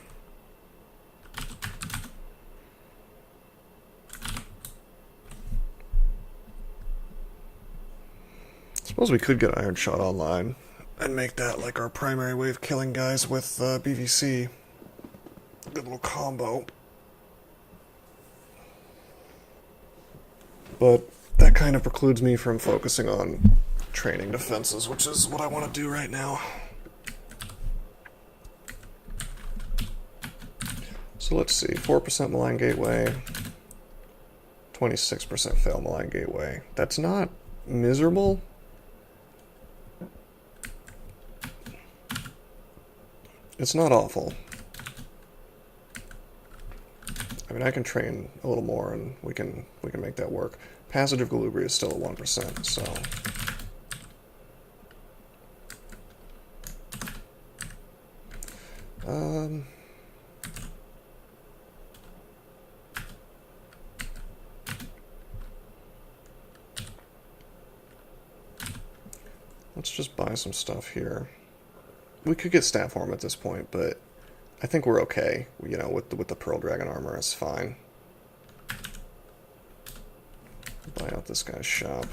Suppose we could get Iron Shot online and make that like our primary way of killing guys with BVC. Good little combo. But that kind of precludes me from focusing on training defenses, which is what I want to do right now. So let's see, 4% Malign Gateway, 26% fail Malign Gateway. That's not miserable. It's not awful. I mean, I can train a little more, and we can make that work. Passage of Galubri is still at 1%, so let's just buy some stuff here. We could get stat form at this point, but I think we're okay. You know, with the Pearl Dragon armor, it's fine. Buy out this guy's shop.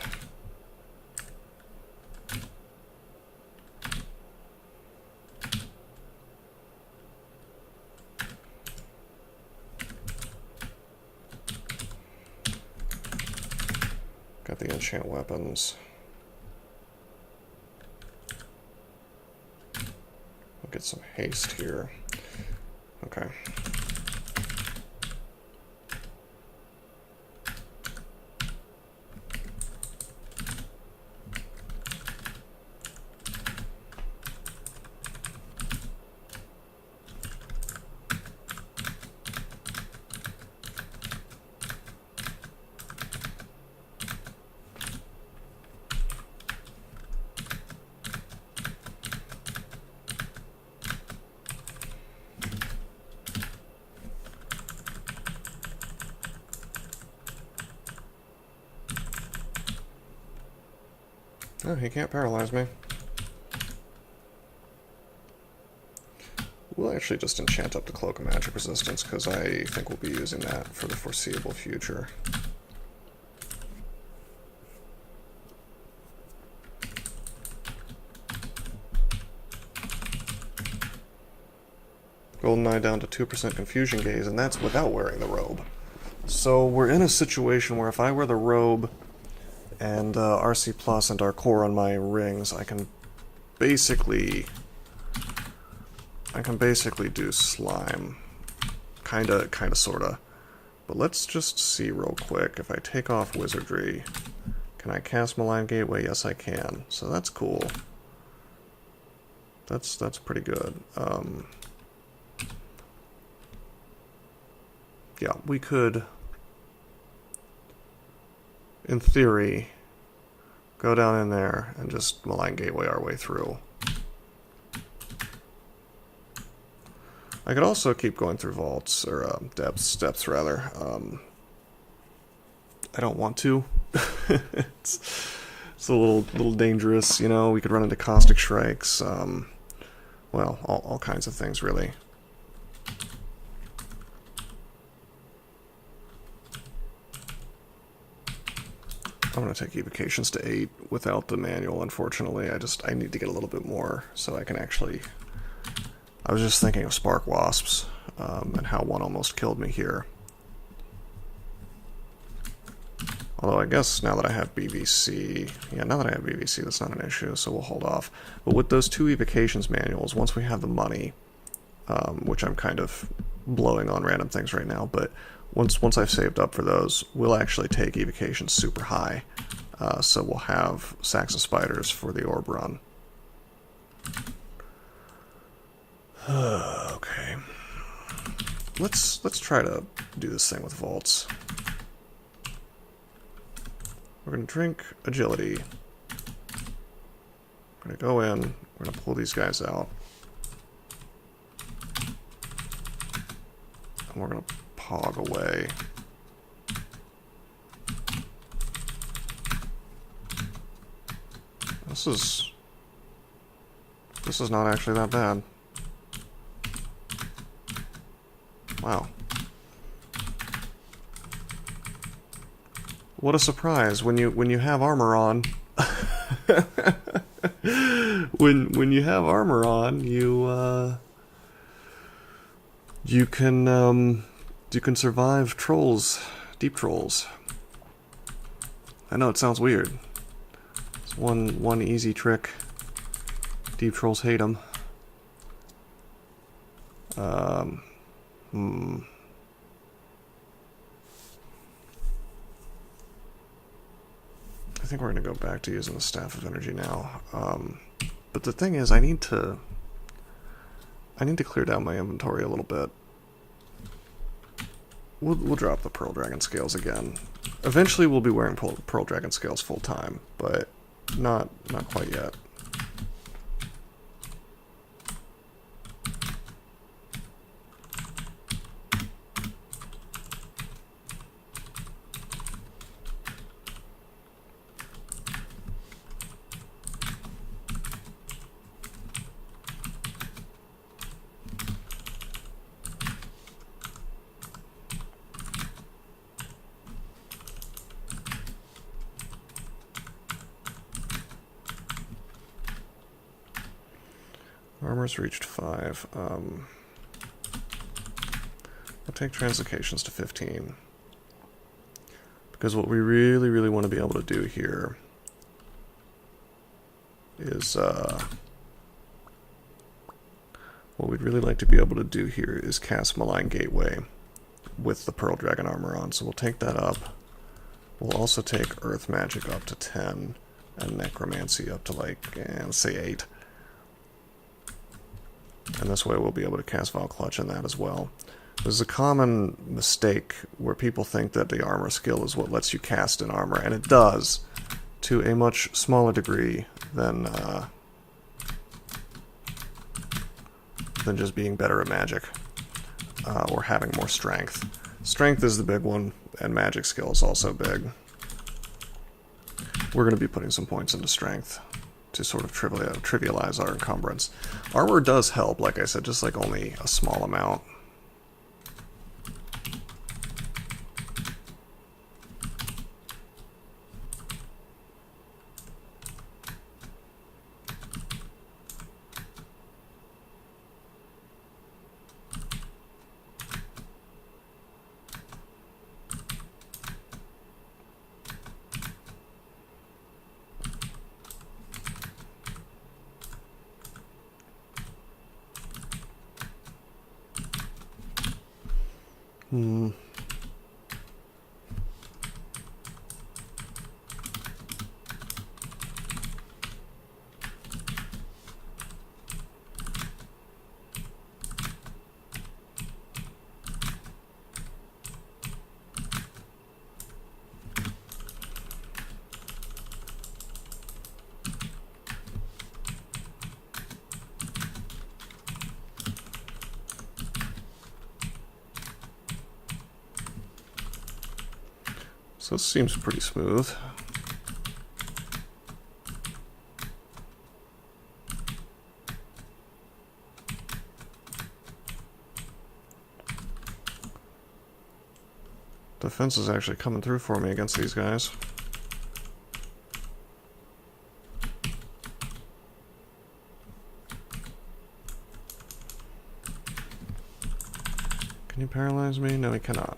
Got the enchant weapons. I'll get some haste here. Okay. Oh, he can't paralyze me. We'll actually just enchant up the Cloak of Magic Resistance, because I think we'll be using that for the foreseeable future. Goldeneye down to 2% Confusion Gaze, and that's without wearing the robe. So we're in a situation where if I wear the robe and RC Plus and our core on my rings, I can basically do slime. Kinda, sorta. But let's just see real quick. If I take off Wizardry, can I cast Malign Gateway? Yes, I can. So that's cool. That's pretty good. Yeah, we could, in theory, go down in there and just Malign Gateway our way through. I could also keep going through vaults, or depths rather. I don't want to. it's a little dangerous, you know. We could run into Caustic Shrikes. Well, all kinds of things, really. I'm going to take evocations to 8 without the manual, unfortunately. I need to get a little bit more so I can actually... I was just thinking of Spark Wasps, and how one almost killed me here. Although I guess now that I have BVC... Yeah, now that I have BVC, that's not an issue, so we'll hold off. But with those 2 evocations manuals, once we have the money, which I'm kind of blowing on random things right now, but once I've saved up for those, we'll actually take evocations super high. So we'll have Sacks of Spiders for the Orb Run. Okay. Let's try to do this thing with vaults. We're gonna drink Agility. We're gonna go in, we're gonna pull these guys out. And we're gonna pog away. This is not actually that bad. Wow. What a surprise when you have armor on. when you have armor on, you can survive trolls, deep trolls. I know it sounds weird. It's one easy trick. Deep trolls hate them. I think we're going to go back to using the Staff of Energy now. But the thing is, I need to clear down my inventory a little bit. We'll drop the Pearl Dragon Scales again. Eventually we'll be wearing Pearl Dragon Scales full time, but not quite yet. Armor's reached 5. I'll take translocations to 15. Because what we really want to be able to do here is, what we'd really like to be able to do here is cast Malign Gateway with the Pearl Dragon armor on. So we'll take that up. We'll also take Earth Magic up to 10, and Necromancy up to, like, let's say 8. And this way we'll be able to cast Vile Clutch in that as well. There's a common mistake where people think that the armor skill is what lets you cast an armor, and it does, to a much smaller degree than just being better at magic, or having more strength. Strength is the big one, and magic skill is also big. we're going to be putting some points into strength to sort of trivialize our encumbrance. Armor does help, like I said, just like only a small amount. So this seems pretty smooth. Defense is actually coming through for me against these guys. Can you paralyze me? No, he cannot.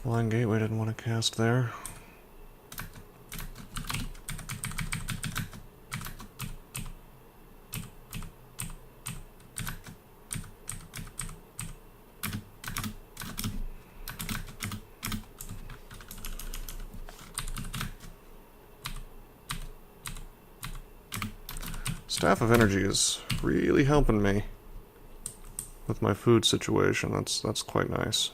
Blind Gateway didn't want to cast there. Staff of Energy is really helping me with my food situation. That's quite nice.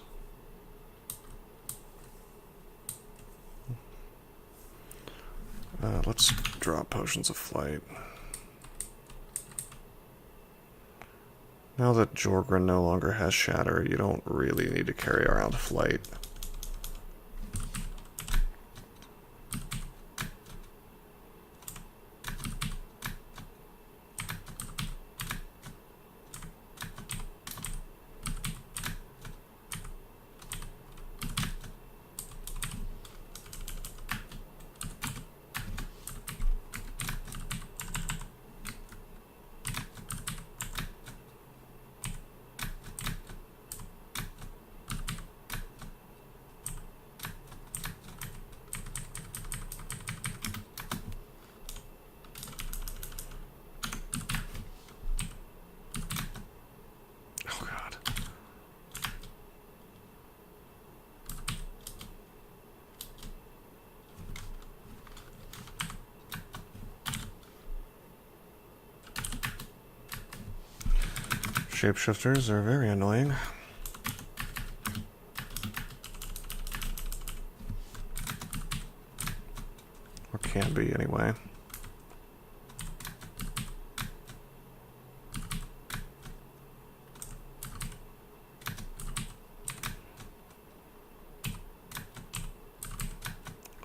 Let's drop Potions of Flight. Now that Jorgren no longer has Shatter, you don't really need to carry around Flight. Shapeshifters are very annoying. Or can be, anyway.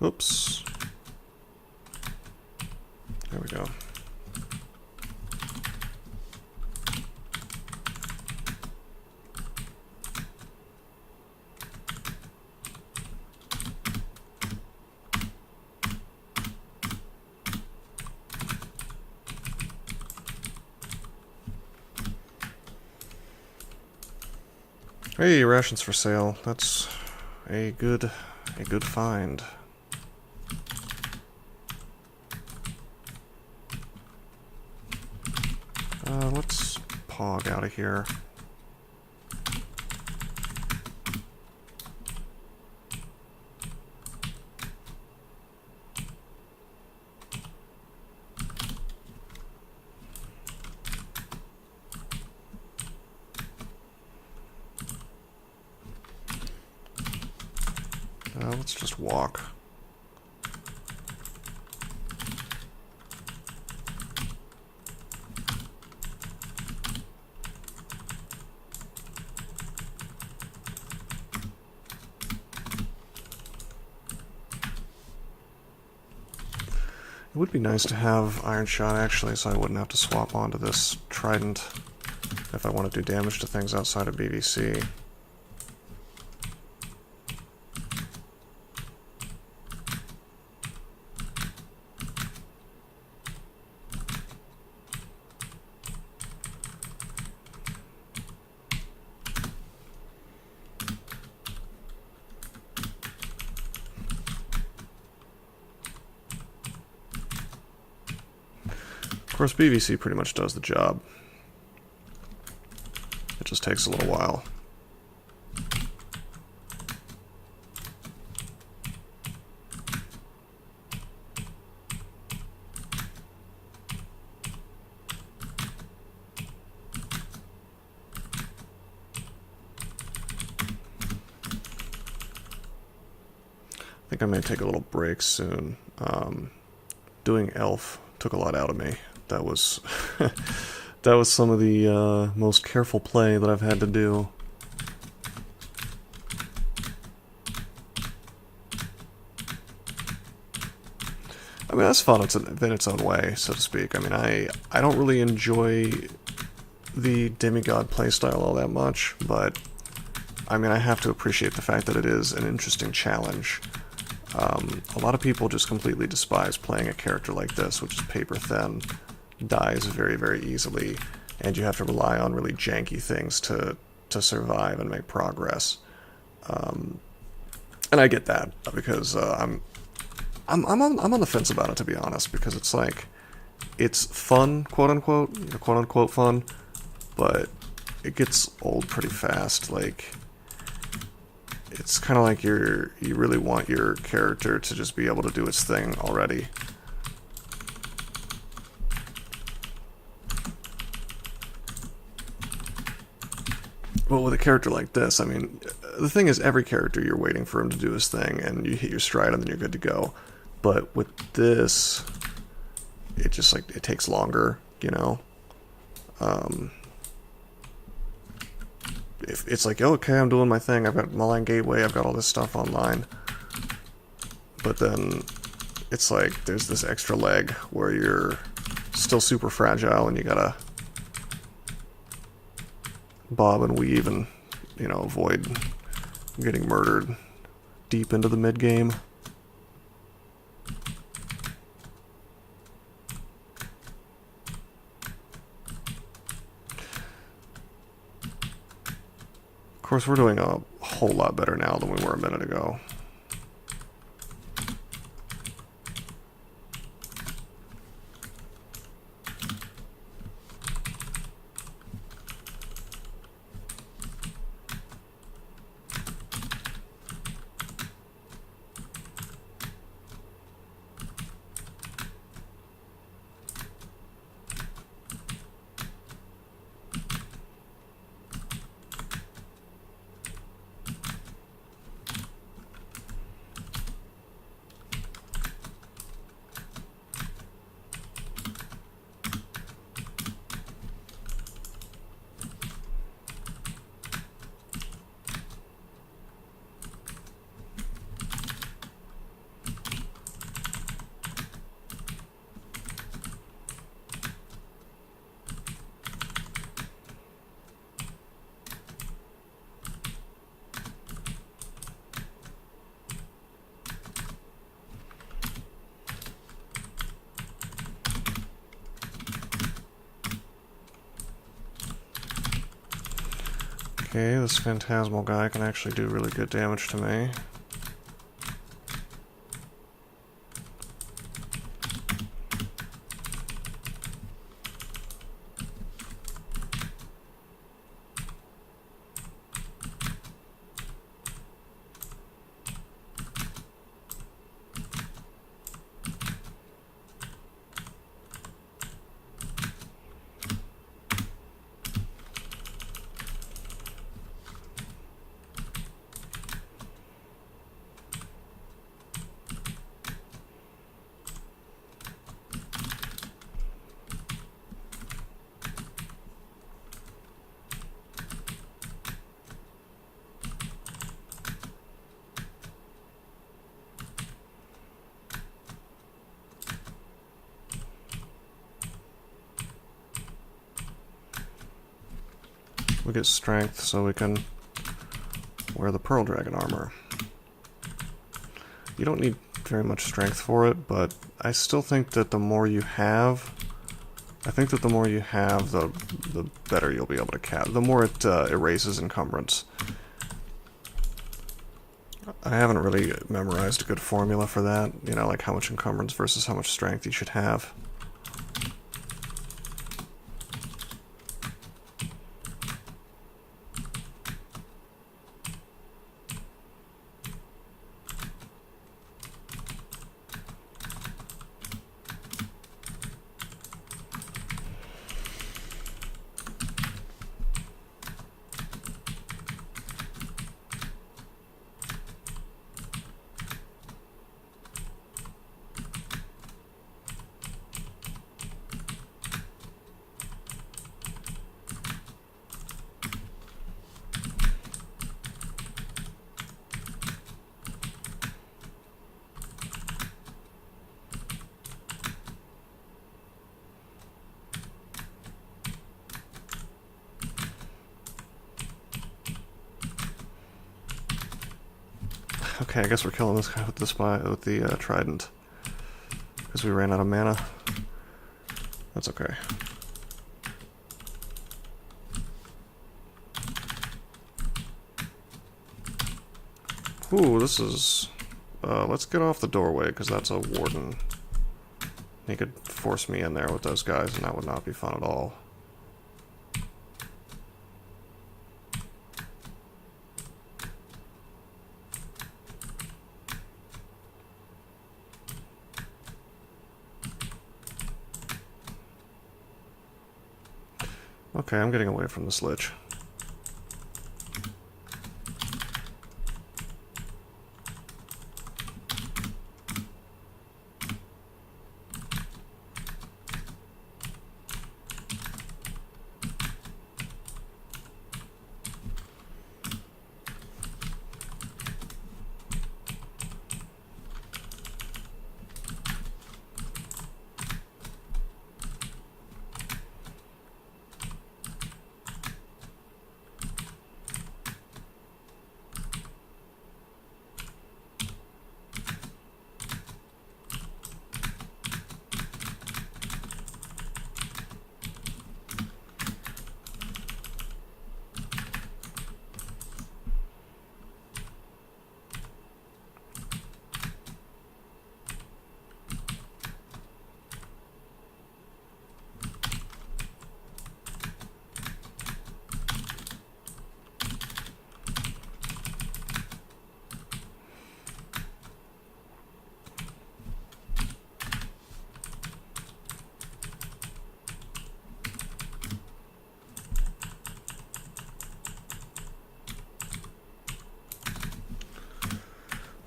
Oops. There we go. Hey, rations for sale. That's a good find. Let's pog out of here. Let's just walk. It would be nice to have Iron Shot, actually, so I wouldn't have to swap onto this Trident if I want to do damage to things outside of BVC. Of course, BVC pretty much does the job. It just takes a little while. I think I may take a little break soon. Doing Elf took a lot out of me. That was that was some of the most careful play that I've had to do. I mean, that's fun in its own way, so to speak. I mean, I don't really enjoy the Demigod playstyle all that much, but I mean, I have to appreciate the fact that it is an interesting challenge. A lot of people just completely despise playing a character like this, which is paper thin, dies very, very easily, and you have to rely on really janky things to survive and make progress. And I get that because I'm on the fence about it, to be honest, because it's like it's fun, quote unquote fun, but it gets old pretty fast. Like, it's kind of like you really want your character to just be able to do its thing already. Well, with a character like this, I mean, the thing is, every character you're waiting for him to do his thing, and you hit your stride, and then you're good to go. But with this, it just, like, it takes longer, you know? If it's like, oh, okay, I'm doing my thing, I've got Malign Gateway, I've got all this stuff online. But then, it's like, there's this extra leg where you're still super fragile, and you gotta bob and weave and, you know, avoid getting murdered deep into the mid-game. Of course, we're doing a whole lot better now than we were a minute ago. Okay, this Phantasmal guy can actually do really good damage to me. we get strength so we can wear the Pearl Dragon armor. You don't need very much strength for it, but I still think that the more you have, the better you'll be able to cast. The more it erases encumbrance. I haven't really memorized a good formula for that, you know, like how much encumbrance versus how much strength you should have. Okay, I guess we're killing this guy with the trident because we ran out of mana. That's okay. Ooh, this is... let's get off the doorway because that's a warden. He could force me in there with those guys and that would not be fun at all. Okay, I'm getting away from this lich.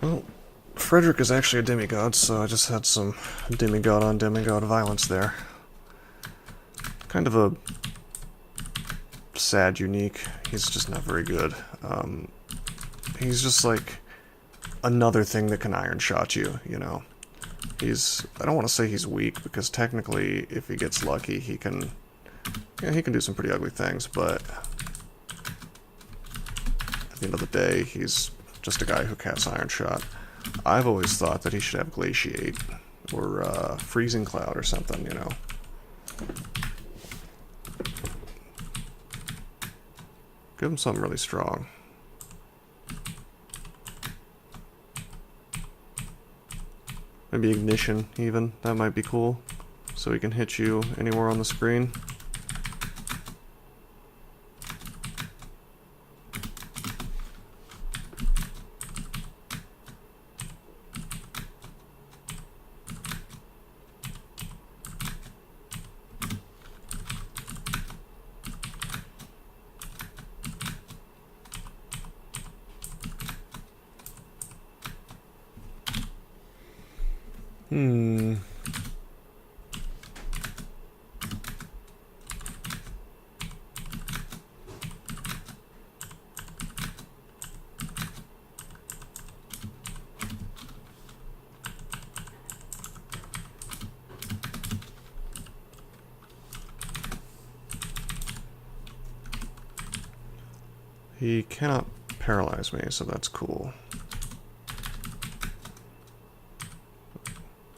Well, Frederick is actually a demigod, so I just had some demigod on demigod violence there. Kind of a sad unique. He's just not very good. He's just like another thing that can iron shot you, you know. I don't want to say he's weak, because technically, if he gets lucky, he can do some pretty ugly things, but at the end of the day, he's just a guy who casts Iron Shot. I've always thought that he should have Glaciate, or Freezing Cloud or something, you know. Give him something really strong. Maybe Ignition, even. That might be cool. So he can hit you anywhere on the screen. He cannot paralyze me, so that's cool.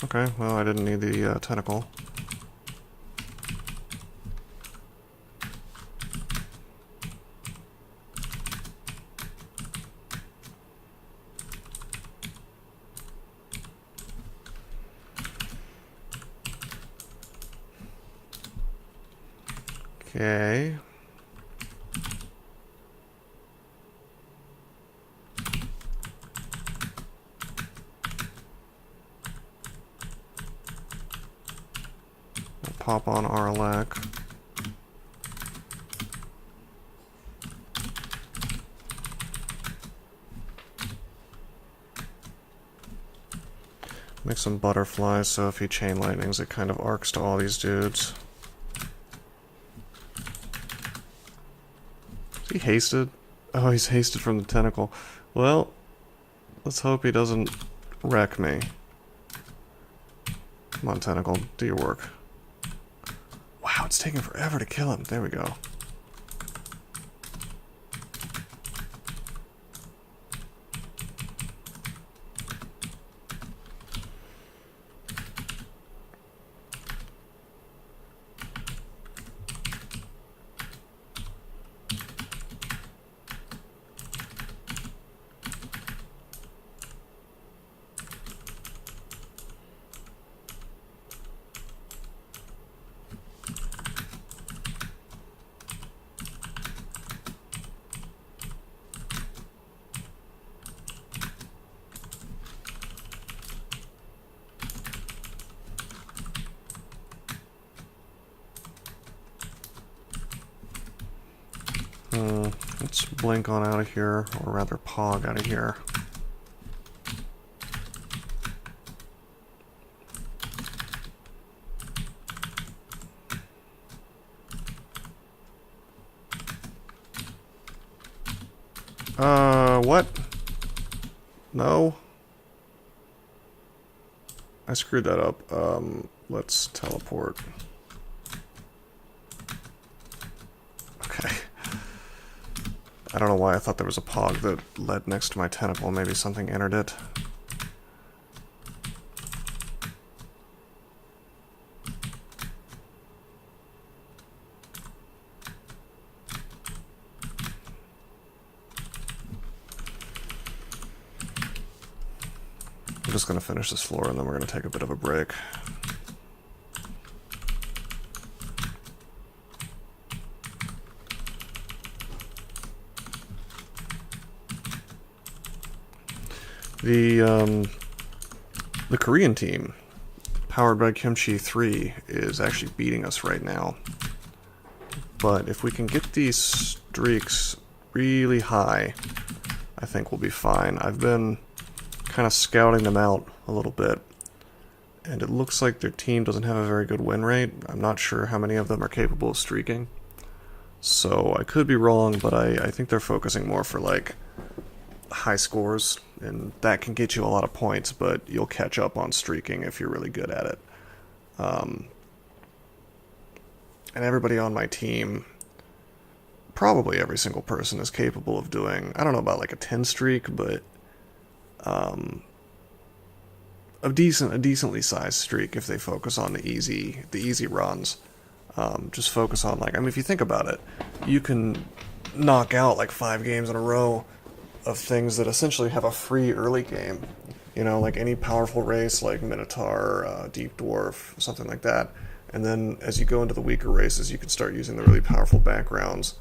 Okay, well, I didn't need the tentacle. Okay. Pop on Arlek. Make some butterflies so if he chain lightnings it kind of arcs to all these dudes. Is he hasted? Oh, he's hasted from the tentacle. Well, let's hope he doesn't wreck me. Come on, tentacle, do your work. Wow, it's taking forever to kill him. There we go. Let's blink on out of here, or rather pog out of here. What? No? I screwed that up. Let's teleport. Okay. I don't know why I thought there was a pog that led next to my tentacle. Maybe something entered it. I'm just going to finish this floor and then we're going to take a bit of a break. The Korean team, powered by Kimchi 3, is actually beating us right now. But if we can get these streaks really high, I think we'll be fine. I've been kind of scouting them out a little bit, and it looks like their team doesn't have a very good win rate. I'm not sure how many of them are capable of streaking, so I could be wrong, but I think they're focusing more for like high scores, and that can get you a lot of points, but you'll catch up on streaking if you're really good at it. And everybody on my team, probably every single person, is capable of doing, I don't know about like a 10 streak, but a decently sized streak if they focus on the easy runs. Just focus on, like, I mean, if you think about it, you can knock out like 5 games in a row of things that essentially have a free early game. You know, like any powerful race like Minotaur, Deep Dwarf, something like that. And then as you go into the weaker races, you can start using the really powerful backgrounds,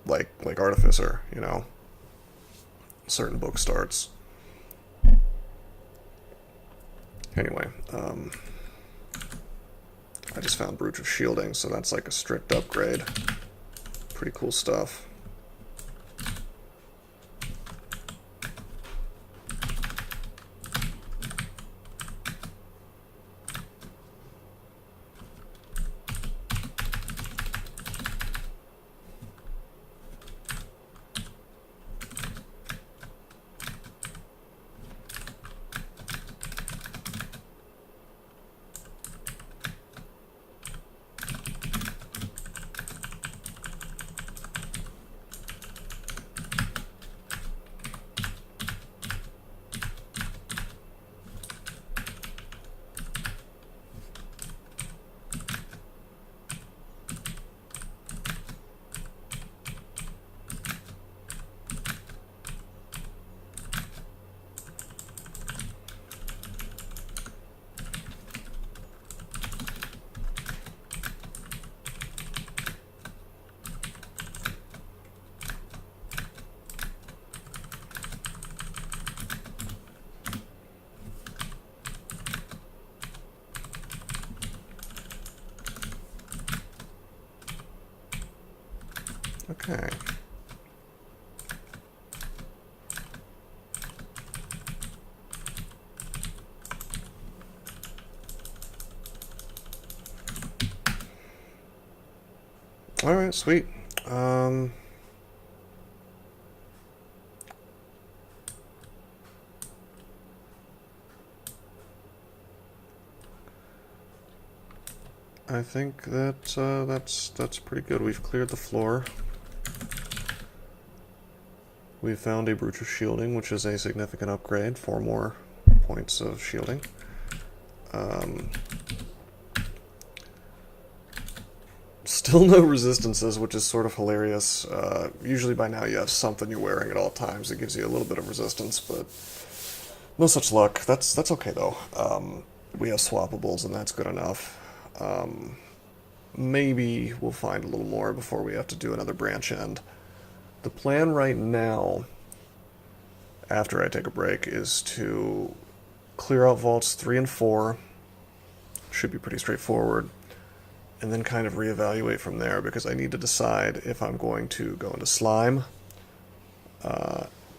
like Artificer, you know, certain book starts. Anyway, I just found Brooch of Shielding, so that's like a strict upgrade. Pretty cool stuff. Okay. Alright, sweet. I think that that's pretty good. We've cleared the floor. We found a brute of shielding, which is a significant upgrade. 4 more points of shielding. Still no resistances, which is sort of hilarious. Usually by now you have something you're wearing at all times that gives you a little bit of resistance, but no such luck. That's okay though. We have swappables, and that's good enough. Maybe we'll find a little more before we have to do another branch end. The plan right now, after I take a break, is to clear out vaults 3 and 4. Should be pretty straightforward. And then kind of reevaluate from there, because I need to decide if I'm going to go into slime,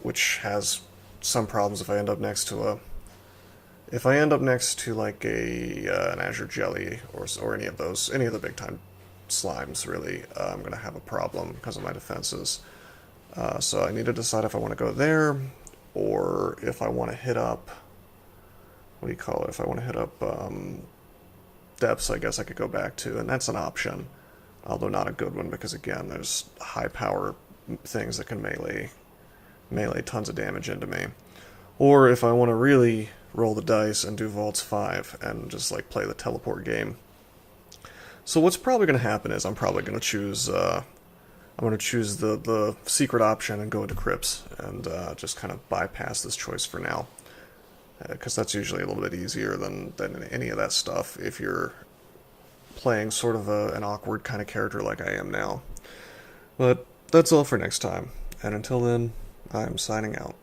which has some problems if I end up next to a... If I end up next to like an Azure Jelly or any of the big time slimes, really, I'm going to have a problem because of my defenses. So I need to decide if I want to go there, or if I want to hit up, what do you call it, if I want to hit up depths, I guess I could go back to, and that's an option, although not a good one, because again, there's high power things that can melee tons of damage into me. Or if I want to really roll the dice and do Vaults 5 and just like play the teleport game. So what's probably going to happen is I'm probably going to choose the secret option and go into crypts, and just kind of bypass this choice for now, because that's usually a little bit easier than any of that stuff if you're playing sort of an awkward kind of character like I am now. But that's all for next time, and until then, I'm signing out.